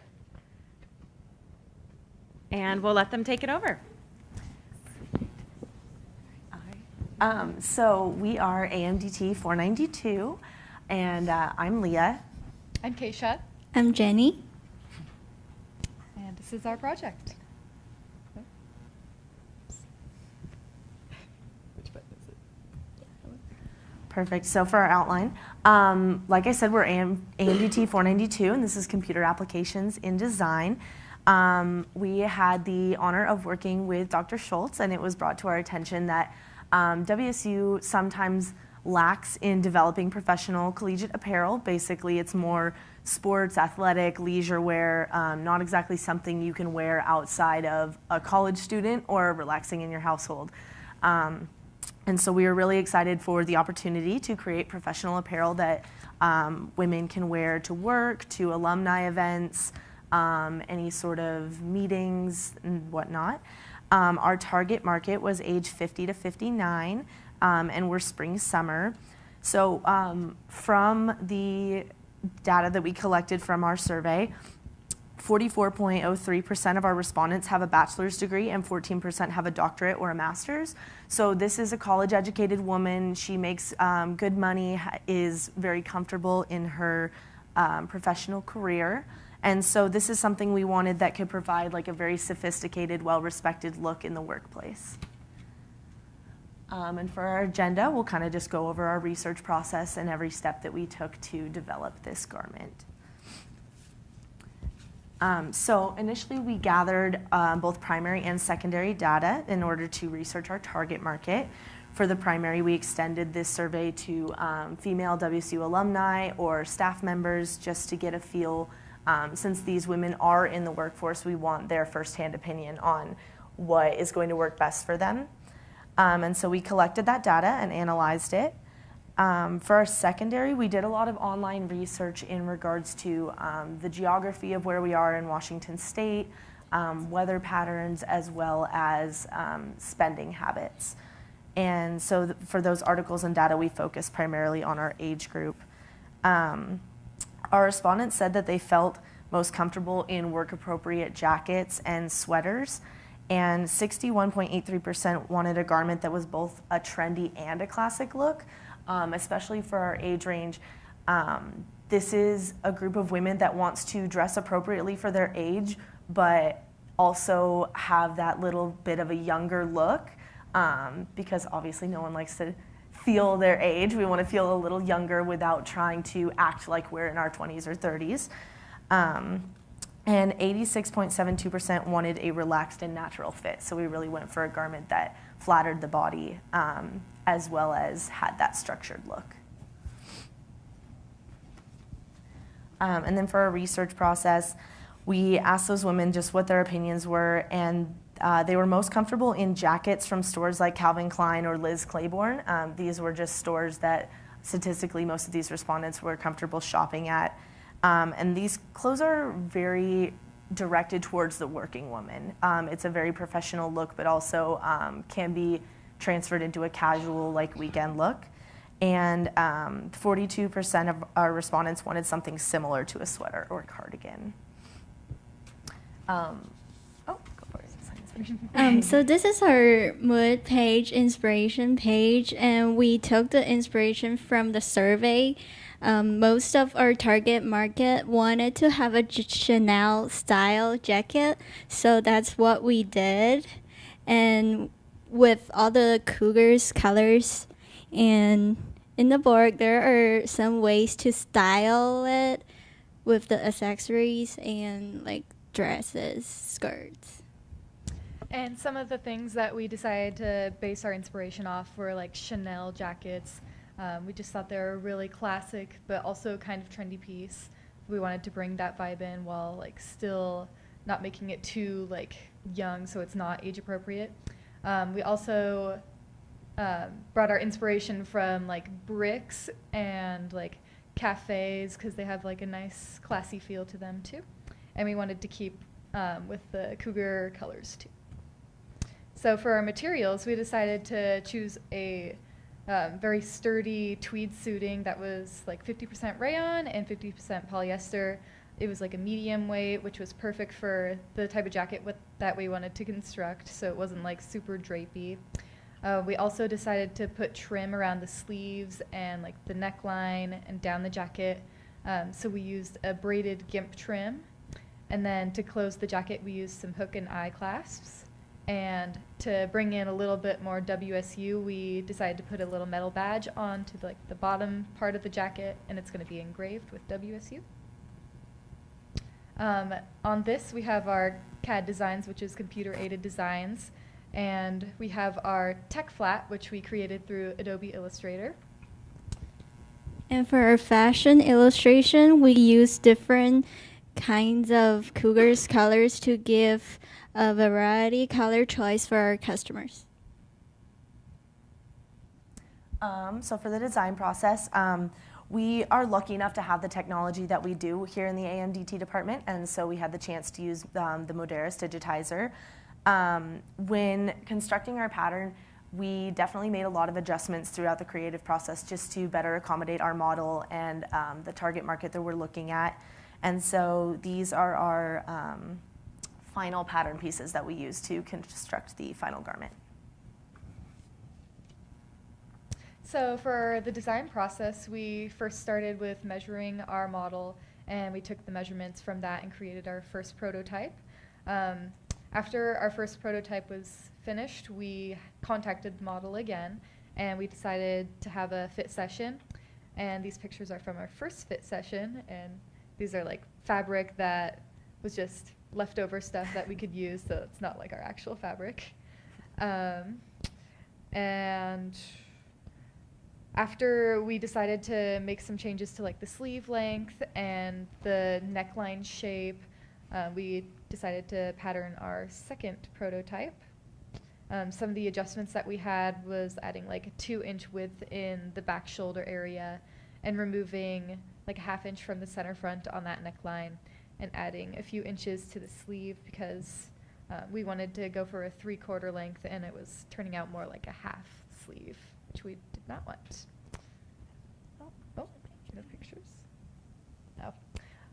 And we'll let them take it over. So we are AMDT 492, and I'm Leah. I'm Keisha. I'm Jenny. And this is our project. Perfect. So for our outline, like I said, we're AMDT 492, and this is Computer Applications in Design. We had the honor of working with Dr. Schultz, and it was brought to our attention that WSU sometimes lacks in developing professional collegiate apparel. Basically, it's more sports, athletic, leisure wear, not exactly something you can wear outside of a college student or relaxing in your household. And so we are really excited for the opportunity to create professional apparel that women can wear to work, to alumni events, any sort of meetings and whatnot. Our target market was age 50 to 59, and we're spring, summer. So from the data that we collected from our survey, 44.03% of our respondents have a bachelor's degree and 14% have a doctorate or a master's. So this is a college-educated woman. She makes good money, is very comfortable in her professional career. And so this is something we wanted that could provide like a very sophisticated, well-respected look in the workplace. And for our agenda, we'll kind of just go over our research process and every step that we took to develop this garment. So initially we gathered both primary and secondary data in order to research our target market. For the primary, we extended this survey to female WSU alumni or staff members just to get a feel. Since these women are in the workforce, we want their firsthand opinion on what is going to work best for them. And so we collected that data and analyzed it. For our secondary, we did a lot of online research in regards to the geography of where we are in Washington State, weather patterns, as well as spending habits. And so for those articles and data, we focused primarily on our age group. Our respondents said that they felt most comfortable in work-appropriate jackets and sweaters, and 61.83% wanted a garment that was both a trendy and a classic look. Especially for our age range. This is a group of women that wants to dress appropriately for their age, but also have that little bit of a younger look, because obviously no one likes to feel their age. We want to feel a little younger without trying to act like we're in our 20s or 30s. And 86.72% wanted a relaxed and natural fit. So we really went for a garment that flattered the body as well as had that structured look. And then for our research process, we asked those women just what their opinions were, and they were most comfortable in jackets from stores like Calvin Klein or Liz Claiborne. These were just stores that statistically most of these respondents were comfortable shopping at. And these clothes are very directed towards the working woman. It's a very professional look, but also can be transferred into a casual, like, weekend look. And 42% of our respondents wanted something similar to a sweater or cardigan. Go for it. So this is our mood page, inspiration page, and we took the inspiration from the survey. Most of our target market wanted to have a Chanel style jacket, so that's what we did. And with all the Cougars colors, and in the board there are some ways to style it with the accessories and like dresses, skirts. And some of the things that we decided to base our inspiration off were like Chanel jackets. We just thought they were a really classic, but also kind of trendy piece. We wanted to bring that vibe in while like still not making it too like young, so it's not age appropriate. We also brought our inspiration from like bricks and like cafes because they have like a nice classy feel to them too. And we wanted to keep with the cougar colors too. So for our materials, we decided to choose a very sturdy tweed suiting that was like 50% rayon and 50% polyester. It was like a medium weight, which was perfect for the type of jacket that we wanted to construct, so it wasn't like super drapey. We also decided to put trim around the sleeves and like the neckline and down the jacket. So we used a braided gimp trim. And then to close the jacket, we used some hook and eye clasps. And to bring in a little bit more WSU, we decided to put a little metal badge onto like the bottom part of the jacket, and it's going to be engraved with WSU. On this, we have our CAD designs, which is computer-aided designs. And we have our tech flat, which we created through Adobe Illustrator. And for our fashion illustration, we use different kinds of Cougars colors to give a variety color choice for our customers. So for the design process, we are lucky enough to have the technology that we do here in the AMDT department, and so we had the chance to use the Moderis digitizer. When constructing our pattern, we definitely made a lot of adjustments throughout the creative process just to better accommodate our model and the target market that we're looking at. And so these are our final pattern pieces that we use to construct the final garment. So for the design process, we first started with measuring our model, and we took the measurements from that and created our first prototype. After our first prototype was finished, we contacted the model again, and we decided to have a fit session. And these pictures are from our first fit session, and these are like fabric that was just leftover stuff that we could use, so it's not like our actual fabric. And after we decided to make some changes to like the sleeve length and the neckline shape, we decided to pattern our second prototype. Some of the adjustments that we had was adding like a 2-inch width in the back shoulder area and removing like a 1/2 inch from the center front on that neckline and adding a few inches to the sleeve because we wanted to go for a 3/4 length and it was turning out more like a half sleeve, which we did not want. Oh, no pictures. Oh.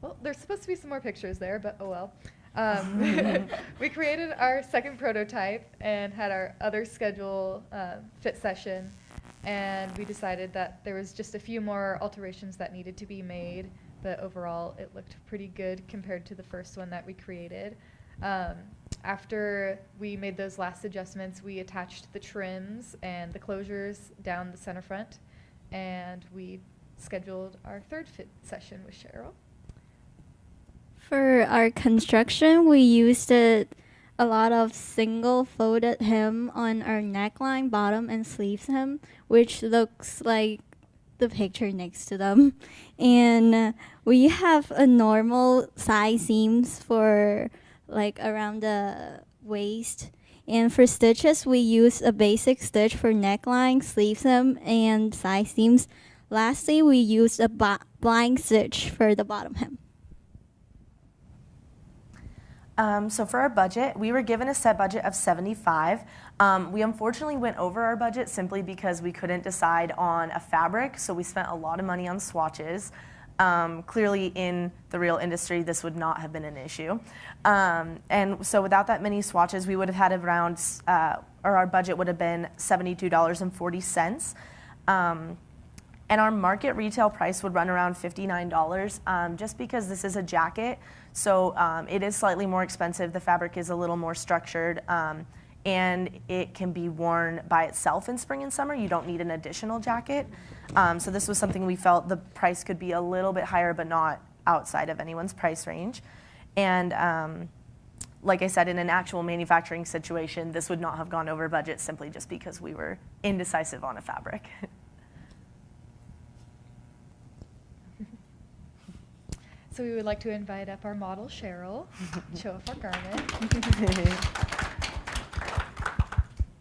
Well, there's supposed to be some more pictures there, but oh well. We created our second prototype and had our other schedule fit session, and we decided that there was just a few more alterations that needed to be made, but overall it looked pretty good compared to the first one that we created. After we made those last adjustments, we attached the trims and the closures down the center front, and we scheduled our third fit session with Cheryl. For our construction, we used a lot of single folded hem on our neckline, bottom, and sleeves hem, which looks like the picture next to them. And we have a normal size seams for like around the waist. And for stitches, we use a basic stitch for neckline, sleeves hem, and side seams. Lastly, we used a blind stitch for the bottom hem. So for our budget, we were given a set budget of 75. We unfortunately went over our budget simply because we couldn't decide on a fabric, so we spent a lot of money on swatches. Clearly in the real industry, this would not have been an issue. And so without that many swatches, we would have had around, or our budget would have been $72.40. And our market retail price would run around $59, just because this is a jacket. So it is slightly more expensive. The fabric is a little more structured, and it can be worn by itself in spring and summer. You don't need an additional jacket. So this was something we felt the price could be a little bit higher, but not outside of anyone's price range. And like I said, in an actual manufacturing situation, this would not have gone over budget simply just because we were indecisive on a fabric. So we would like to invite up our model, Cheryl, show off our garment.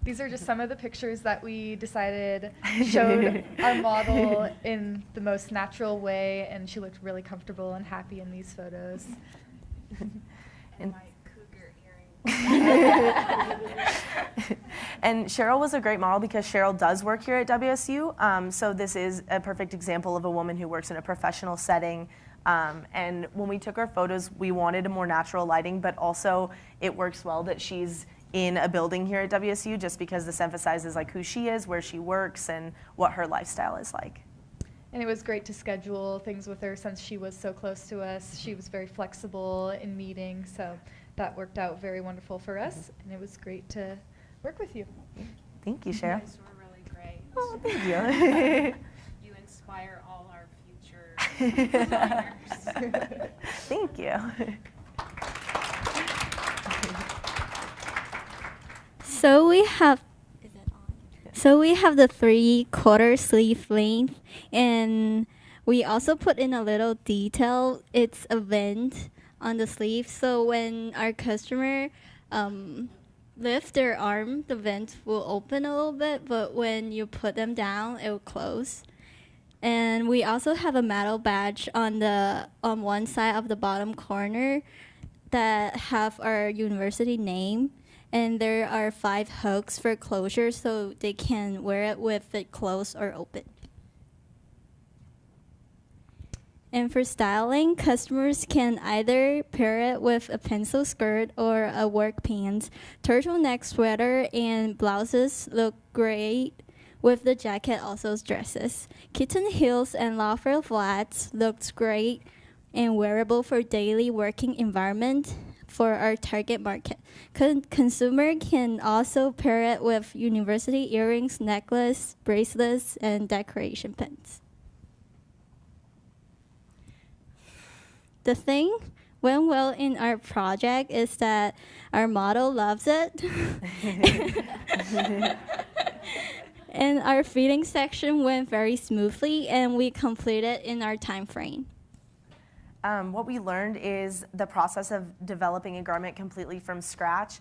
These are just some of the pictures that we decided showed our model in the most natural way, and she looked really comfortable and happy in these photos. And my cougar earring. And Cheryl was a great model because Cheryl does work here at WSU. So this is a perfect example of a woman who works in a professional setting. And when we took our photos, we wanted a more natural lighting, but also it works well that she's in a building here at WSU just because this emphasizes like who she is, where she works, and what her lifestyle is like. And it was great to schedule things with her since she was so close to us. She was very flexible in meetings, so that worked out very wonderful for us, and it was great to work with you. Thank you, Cheryl. You guys were really great. Oh, thank you. You inspire all our future designers. Thank you. So we have the 3/4 sleeve length, and we also put in a little detail. It's a vent on the sleeve, so when our customer lift their arm, the vent will open a little bit, but when you put them down, it will close. And we also have a metal badge on one side of the bottom corner that have our university name. And there are 5 hooks for closure, so they can wear it with it closed or open. And for styling, customers can either pair it with a pencil skirt or a work pants. Turtleneck sweater and blouses look great with the jacket, also dresses. Kitten heels and loafer flats looks great and wearable for daily working environment for our target market. Consumer can also pair it with university earrings, necklace, bracelets, and decoration pins. The thing went well in our project is that our model loves it. And our fitting section went very smoothly, and we completed in our time frame. What we learned is the process of developing a garment completely from scratch.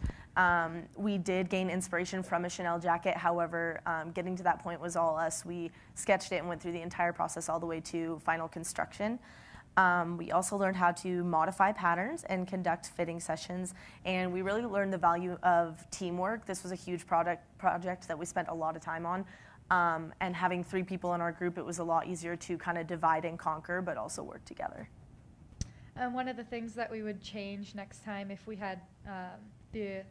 We did gain inspiration from a Chanel jacket. However, getting to that point was all us. We sketched it and went through the entire process all the way to final construction. We also learned how to modify patterns and conduct fitting sessions, and we really learned the value of teamwork. This was a huge project that we spent a lot of time on, and having 3 people in our group, it was a lot easier to kind of divide and conquer, but also work together. One of the things that we would change next time if we had the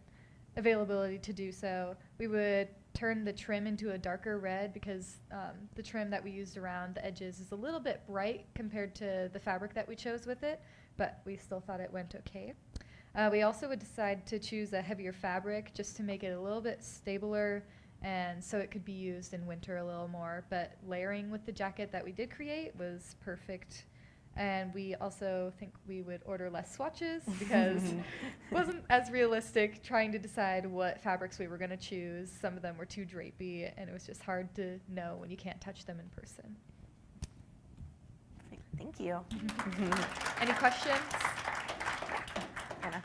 availability to do so, we would turn the trim into a darker red because the trim that we used around the edges is a little bit bright compared to the fabric that we chose with it, but we still thought it went okay. We also would decide to choose a heavier fabric just to make it a little bit stabler and so it could be used in winter a little more. But layering with the jacket that we did create was perfect. And we also think we would order less swatches because it wasn't as realistic trying to decide what fabrics we were going to choose. Some of them were too drapey, and it was just hard to know when you can't touch them in person. Thank you. Any questions? Anna.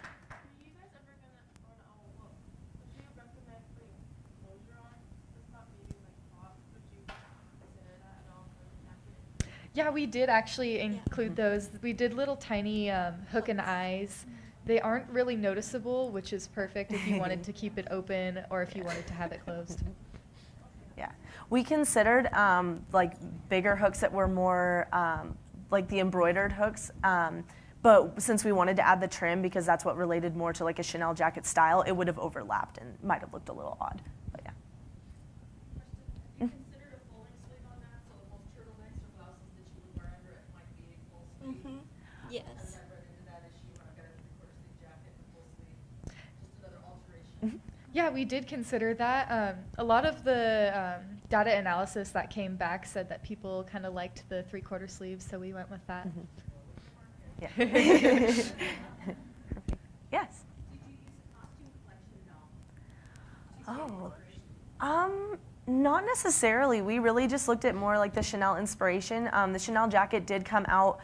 Yeah, we did actually include those. We did little tiny hook and eyes. They aren't really noticeable, which is perfect if you wanted to keep it open or if you wanted to have it closed. Yeah, we considered like bigger hooks that were more like the embroidered hooks. But since we wanted to add the trim because that's what related more to like a Chanel jacket style, it would have overlapped and might have looked a little odd. But yeah. Have you considered a falling sleeve on that? So most turtlenecks or blouses that you would wear under it might be a full sleeve. Yes. Has that run into that issue when I've got a three-quarter sleeve jacket and a full sleeve? Just another alteration. Yeah, we did consider that. A lot of the data analysis that came back said that people kind of liked the three-quarter sleeves, so we went with that. Yeah. Yes. Did you use a costume collection at all? Not necessarily. We really just looked at more like the Chanel inspiration. The Chanel jacket did come out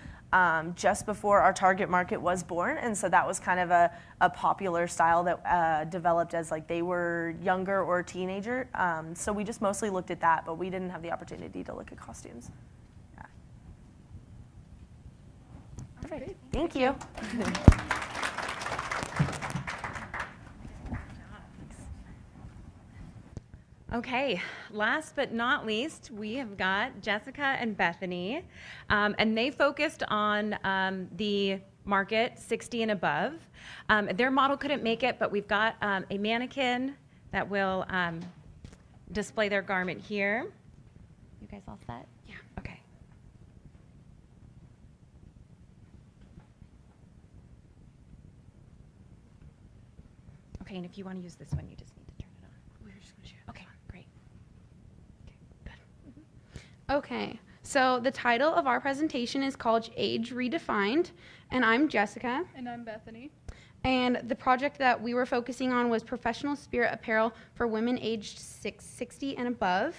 just before our target market was born, and so that was kind of a popular style that developed as like they were younger or a teenager. So we just mostly looked at that, but we didn't have the opportunity to look at costumes. Yeah. Perfect. Thank you. Okay, last but not least, we have got Jessica and Bethany, and they focused on the market 60 and above. Their model couldn't make it, but we've got a mannequin that will display their garment here. You guys all set? Yeah. Okay. Okay, and if you want to use this one, you just need to turn it on. We're just going to share. Okay, great. Okay, good. Okay, so the title of our presentation is called Age Redefined, and I'm Jessica. And I'm Bethany. And the project that we were focusing on was professional spirit apparel for women aged 60 and above.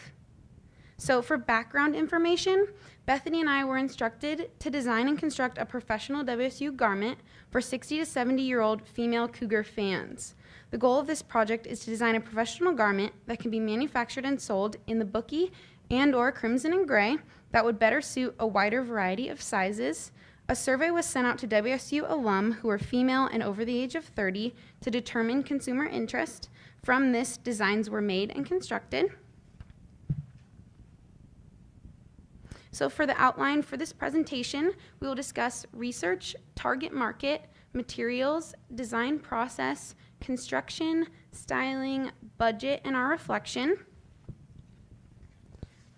So for background information, Bethany and I were instructed to design and construct a professional WSU garment for 60 to 70-year-old female Cougar fans. The goal of this project is to design a professional garment that can be manufactured and sold in the bookie and or crimson and gray that would better suit a wider variety of sizes. A survey was sent out to WSU alum who were female and over the age of 30 to determine consumer interest. From this, designs were made and constructed. So for the outline for this presentation, we will discuss research, target market, materials, design process, construction, styling, budget, and our reflection.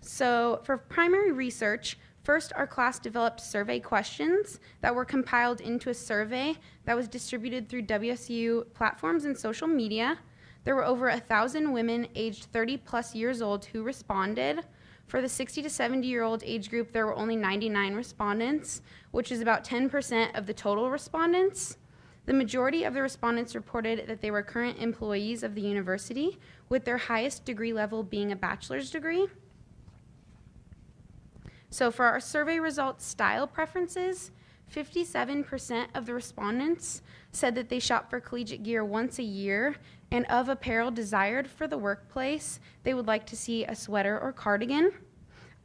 So for primary research, first our class developed survey questions that were compiled into a survey that was distributed through WSU platforms and social media. There were over 1,000 women aged 30 plus years old who responded. For the 60 to 70-year-old age group, there were only 99 respondents, which is about 10% of the total respondents. The majority of the respondents reported that they were current employees of the university, with their highest degree level being a bachelor's degree. So for our survey results style preferences, 57% of the respondents said that they shop for collegiate gear once a year, and of apparel desired for the workplace, they would like to see a sweater or cardigan.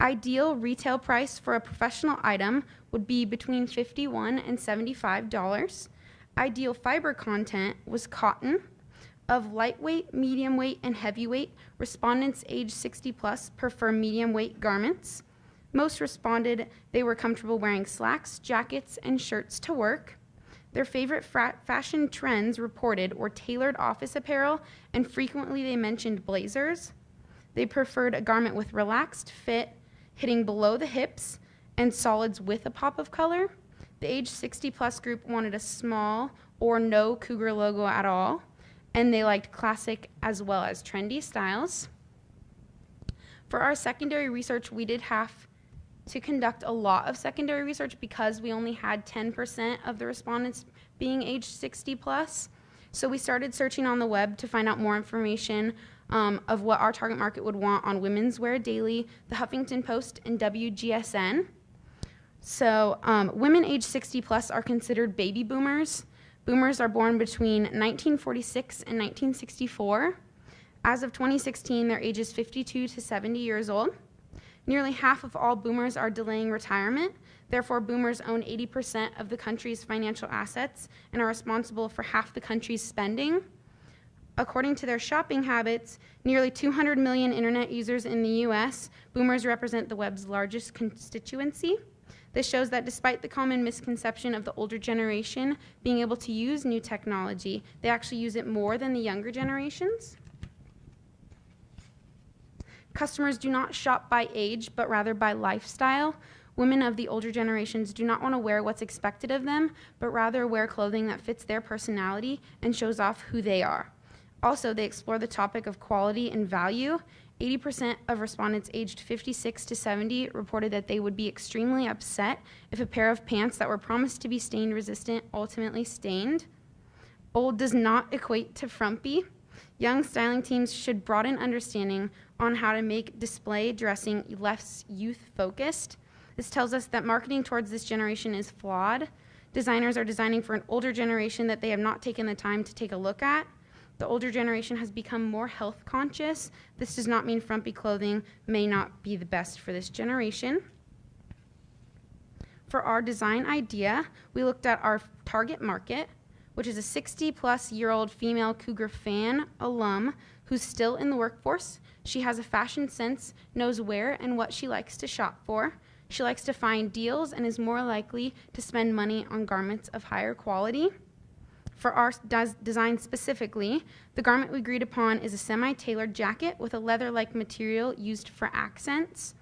Ideal retail price for a professional item would be between $51 and $75. Ideal fiber content was cotton. Of lightweight, medium weight, and heavyweight, respondents age 60 plus prefer medium weight garments. Most responded they were comfortable wearing slacks, jackets, and shirts to work. Their favorite fashion trends reported were tailored office apparel, and frequently they mentioned blazers. They preferred a garment with relaxed fit, hitting below the hips, and solids with a pop of color. The age 60 plus group wanted a small or no cougar logo at all, and they liked classic as well as trendy styles. For our secondary research, we did have to conduct a lot of secondary research because we only had 10% of the respondents being age 60 plus. So we started searching on the web to find out more information of what our target market would want on Women's Wear Daily, the Huffington Post, and WGSN. So women age 60 plus are considered baby boomers. Boomers are born between 1946 and 1964. As of 2016, their age is 52 to 70 years old. Nearly half of all boomers are delaying retirement. Therefore, boomers own 80% of the country's financial assets and are responsible for half the country's spending. According to their shopping habits, nearly 200 million internet users in the US, boomers represent the web's largest constituency. This shows that despite the common misconception of the older generation being able to use new technology, they actually use it more than the younger generations. Customers do not shop by age, but rather by lifestyle. Women of the older generations do not want to wear what's expected of them, but rather wear clothing that fits their personality and shows off who they are. Also, they explore the topic of quality and value. 80% of respondents aged 56 to 70 reported that they would be extremely upset if a pair of pants that were promised to be stain resistant ultimately stained. Old does not equate to frumpy. Young styling teams should broaden understanding on how to make display dressing less youth-focused. This tells us that marketing towards this generation is flawed. Designers are designing for an older generation that they have not taken the time to take a look at. The older generation has become more health conscious. This does not mean frumpy clothing may not be the best for this generation. For our design idea, we looked at our target market, which is a 60-plus-year-old female Cougar fan alum who's still in the workforce. She has a fashion sense, knows where and what she likes to shop for. She likes to find deals and is more likely to spend money on garments of higher quality. For our design specifically, the garment we agreed upon is a semi-tailored jacket with a leather-like material used for accents.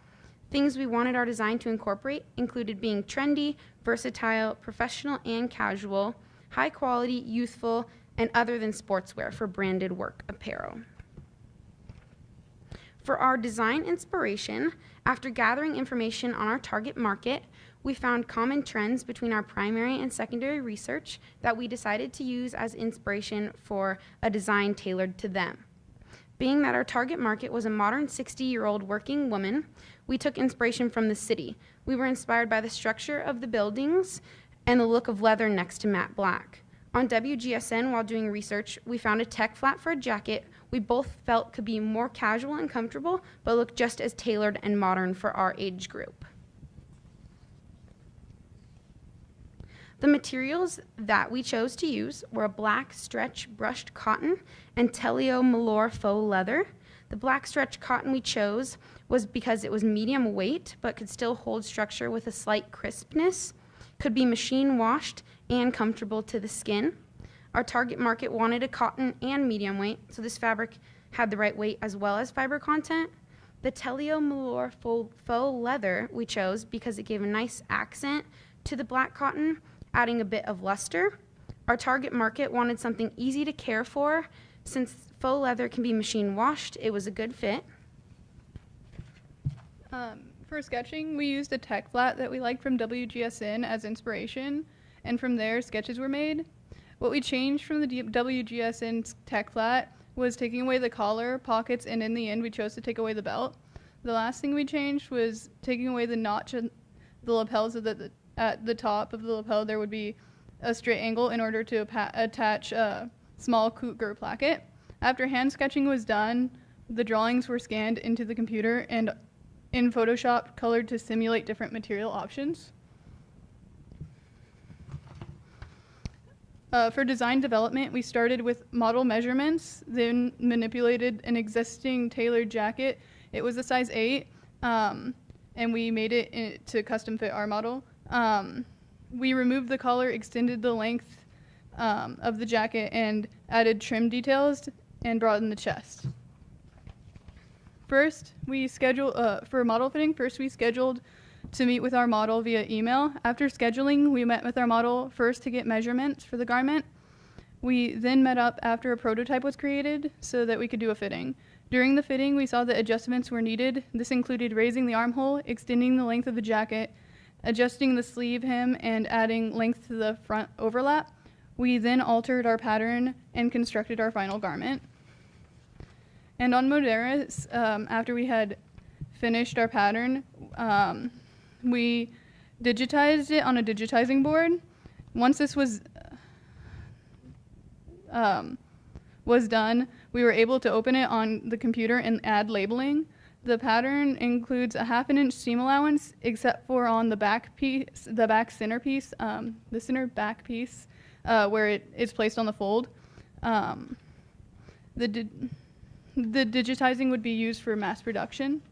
Things we wanted our design to incorporate included being trendy, versatile, professional, and casual, high quality, youthful, and other than sportswear for branded work apparel. For our design inspiration, after gathering information on our target market, we found common trends between our primary and secondary research that we decided to use as inspiration for a design tailored to them. Being that our target market was a modern 60-year-old working woman, we took inspiration from the city. We were inspired by the structure of the buildings and the look of leather next to matte black. On WGSN, while doing research, we found a tech flat for a jacket we both felt could be more casual and comfortable, but look just as tailored and modern for our age group. The materials that we chose to use were a black stretch brushed cotton and Telio Malor faux leather. The black stretch cotton we chose was because it was medium weight, but could still hold structure with a slight crispness, could be machine washed, and comfortable to the skin. Our target market wanted a cotton and medium weight, so this fabric had the right weight as well as fiber content. The Telio Malor faux leather we chose because it gave a nice accent to the black cotton, adding a bit of luster. Our target market wanted something easy to care for. Since faux leather can be machine washed, it was a good fit. For sketching, we used a tech flat that we liked from WGSN as inspiration, and from there sketches were made. What we changed from the WGSN tech flat was taking away the collar, pockets, and in the end we chose to take away the belt. The last thing we changed was taking away the notch and the lapels of at the top of the lapel there would be a straight angle in order to attach a small cougar placket. After hand sketching was done, the drawings were scanned into the computer and in Photoshop colored to simulate different material options. For design development, we started with model measurements, then manipulated an existing tailored jacket. It was a size 8, and we made it to custom fit our model. We removed the collar, extended the length of the jacket, and added trim details and broadened the chest. First, we scheduled, for model fitting, we scheduled to meet with our model via email. After scheduling, we met with our model first to get measurements for the garment. We then met up after a prototype was created so that we could do a fitting. During the fitting, we saw that adjustments were needed. This included raising the armhole, extending the length of the jacket, adjusting the sleeve hem, and adding length to the front overlap. We then altered our pattern and constructed our final garment. And on Moderis, after we had finished our pattern, we digitized it on a digitizing board. Once this was done, we were able to open it on the computer and add labeling. The pattern includes a 1/2 inch seam allowance, except for on the back piece, the back center piece, the center back piece, where it is placed on the fold. The digitizing would be used for mass production.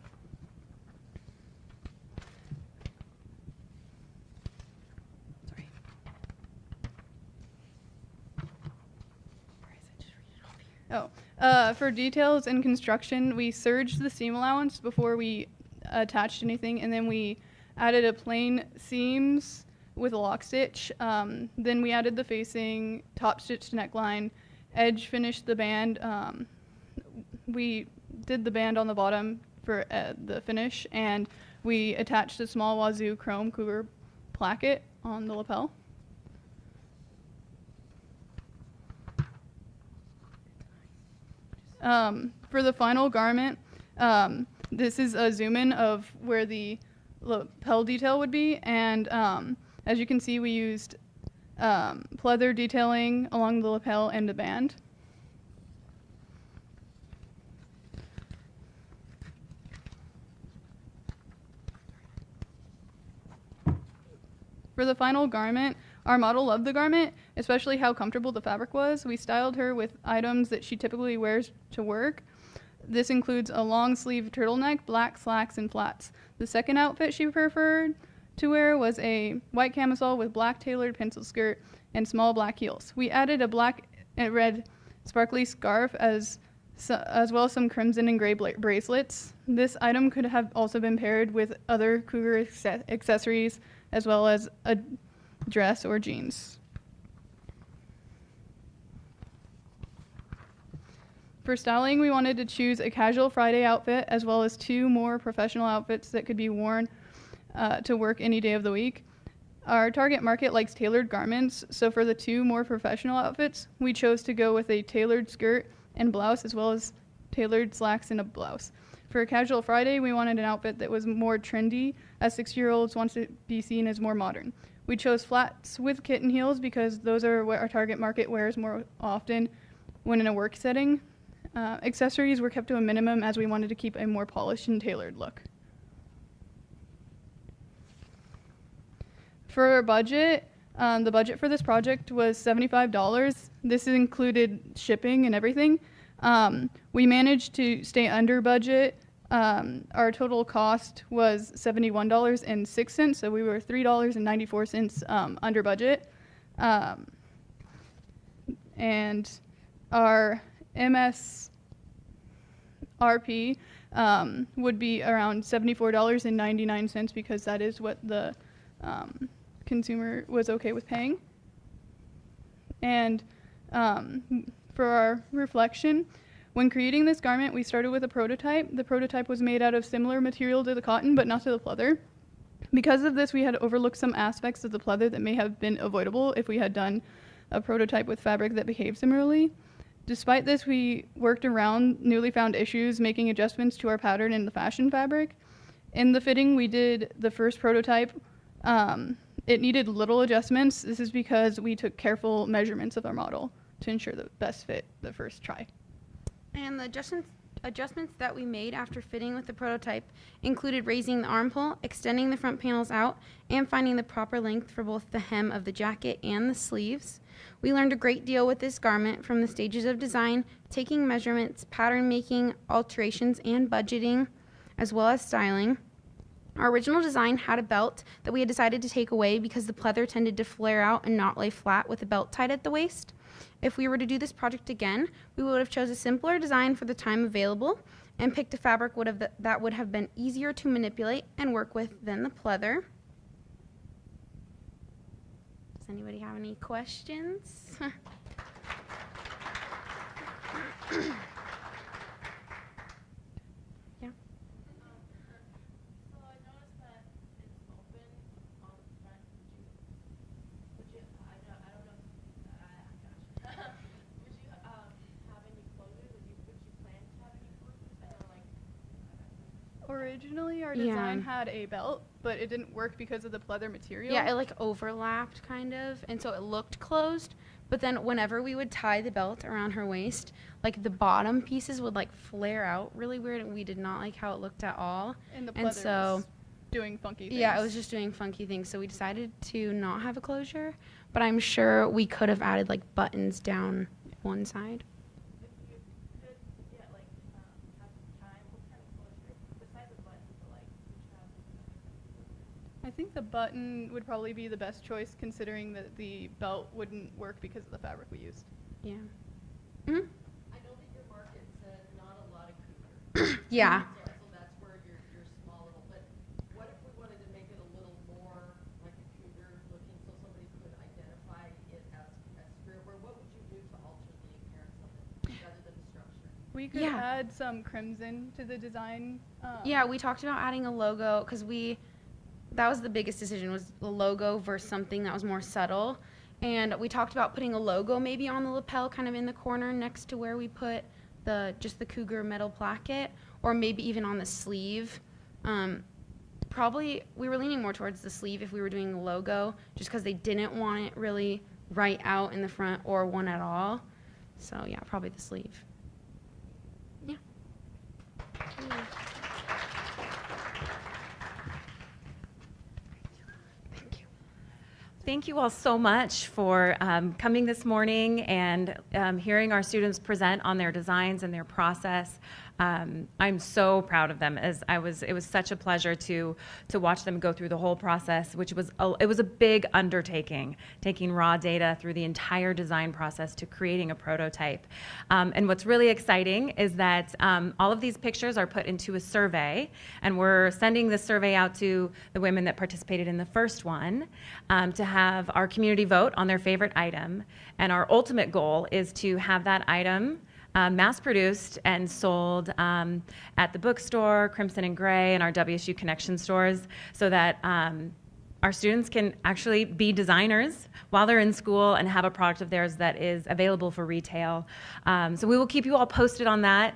For details and construction, we serged the seam allowance before we attached anything, and then we added a plain seams with a lock stitch. Then we added the facing, top stitched neckline, edge finished the band. We did the band on the bottom for the finish, and we attached a small Wazoo chrome cougar placket on the lapel. For the final garment, this is a zoom in of where the lapel detail would be, and as you can see, we used pleather detailing along the lapel and the band. For the final garment, our model loved the garment, especially how comfortable the fabric was. We styled her with items that she typically wears to work. This includes a long sleeve turtleneck, black slacks, and flats. The second outfit she preferred to wear was a white camisole with black tailored pencil skirt and small black heels. We added a black and red sparkly scarf as well as some crimson and gray bracelets. This item could have also been paired with other cougar accessories as well as a dress or jeans. For styling, we wanted to choose a casual Friday outfit as well as 2 more professional outfits that could be worn to work any day of the week. Our target market likes tailored garments, so for the 2 more professional outfits, we chose to go with a tailored skirt and blouse as well as tailored slacks and a blouse. For a casual Friday, we wanted an outfit that was more trendy, as 6-year-olds want to be seen as more modern. We chose flats with kitten heels because those are what our target market wears more often when in a work setting. Accessories were kept to a minimum as we wanted to keep a more polished and tailored look. For our budget, the budget for this project was $75. This included shipping and everything. We managed to stay under budget. Our total cost was $71.06, so we were $3.94 under budget. And our MSRP would be around $74.99 because that is what the consumer was okay with paying. And for our reflection, when creating this garment, we started with a prototype. The prototype was made out of similar material to the cotton, but not to the pleather. Because of this, we had overlooked some aspects of the pleather that may have been avoidable if we had done a prototype with fabric that behaved similarly. Despite this, we worked around newly found issues, making adjustments to our pattern in the fashion fabric. In the fitting, we did the first prototype. It needed little adjustments. This is because we took careful measurements of our model to ensure the best fit the first try. And the adjustments that we made after fitting with the prototype included raising the armhole, extending the front panels out, and finding the proper length for both the hem of the jacket and the sleeves. We learned a great deal with this garment from the stages of design, taking measurements, pattern making, alterations, and budgeting, as well as styling. Our original design had a belt that we had decided to take away because the pleather tended to flare out and not lay flat with the belt tied at the waist. If we were to do this project again, we would have chose a simpler design for the time available and picked a fabric that would have been easier to manipulate and work with than the pleather. Does anybody have any questions? Yeah. Originally, our Yeah. design had a belt, but it didn't work because of the pleather material. Yeah, it like overlapped kind of, and so it looked closed. But then whenever we would tie the belt around her waist, like the bottom pieces would like flare out really weird, and we did not like how it looked at all. And the pleather so was doing funky things. yeah, it was just doing funky things. So we decided to not have a closure, but I'm sure we could have added like buttons down one side. I think the button would probably be the best choice, considering that the belt wouldn't work because of the fabric we used. Yeah. I know that your market said not a lot of cougar. Yeah. So that's where you're small little, but what if we wanted to make it a little more like a cougar looking so somebody could identify it as career? What would you do to alter the appearance of it rather than the structure? We could Yeah. add some crimson to the design. Yeah, we talked about adding a logo because that was the biggest decision, was the logo versus something that was more subtle. And we talked about putting a logo maybe on the lapel, kind of in the corner next to where we put just the cougar metal placket, or maybe even on the sleeve. Probably we were leaning more towards the sleeve if we were doing a logo, just because they didn't want it really right out in the front or one at all. So yeah, probably the sleeve. Yeah. Thank you all so much for coming this morning and hearing our students present on their designs and their process. I'm so proud of them. It was such a pleasure to watch them go through the whole process, which was a big undertaking, taking raw data through the entire design process to creating a prototype. And what's really exciting is that all of these pictures are put into a survey, and we're sending this survey out to the women that participated in the first one to have our community vote on their favorite item. And our ultimate goal is to have that item mass-produced and sold at the bookstore, Crimson and Gray, and our WSU Connection stores, so that our students can actually be designers while they're in school and have a product of theirs that is available for retail. So we will keep you all posted on that.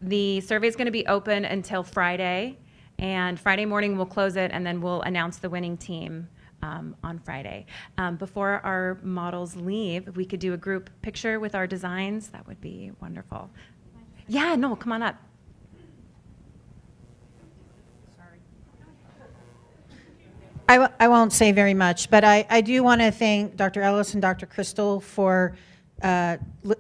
The survey is going to be open until Friday, and Friday morning we'll close it, and then we'll announce the winning team on Friday. Before our models leave, if we could do a group picture with our designs, that would be wonderful. Yeah, no, come on up. I won't say very much, but I do want to thank Dr. Ellis and Dr. Crystal for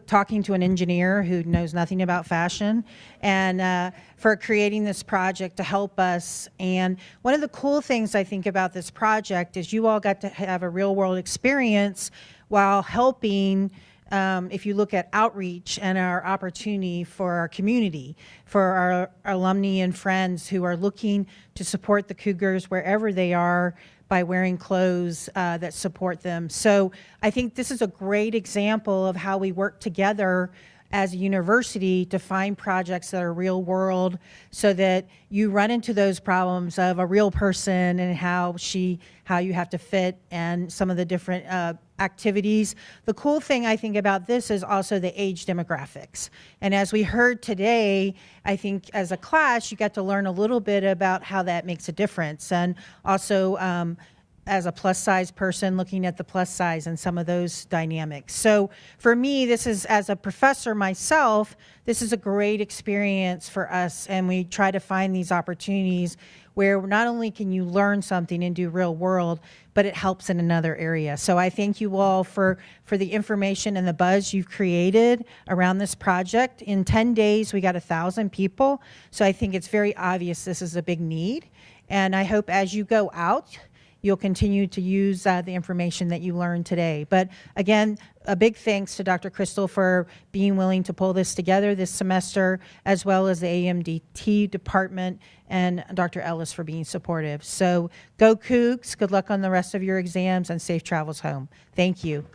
talking to an engineer who knows nothing about fashion, and for creating this project to help us. And one of the cool things I think about this project is you all got to have a real world experience while helping, if you look at outreach and our opportunity for our community, for our alumni and friends who are looking to support the Cougars wherever they are by wearing clothes that support them. So I think this is a great example of how we work together as a university to find projects that are real world, so that you run into those problems of a real person and how you have to fit and some of the different activities. The cool thing I think about this is also the age demographics. And as we heard today, I think as a class, you got to learn a little bit about how that makes a difference. And also, as a plus size person, looking at the plus size and some of those dynamics. So for me, this is, as a professor myself, this is a great experience for us, and we try to find these opportunities where not only can you learn something and do real world, but it helps in another area. So I thank you all for the information and the buzz you've created around this project. In 10 days, we got 1,000 people. So I think it's very obvious this is a big need. And I hope as you go out, you'll continue to use the information that you learned today. But again, a big thanks to Dr. Crystal for being willing to pull this together this semester, as well as the AMDT department and Dr. Ellis for being supportive. So go Cougs, good luck on the rest of your exams, and safe travels home. Thank you.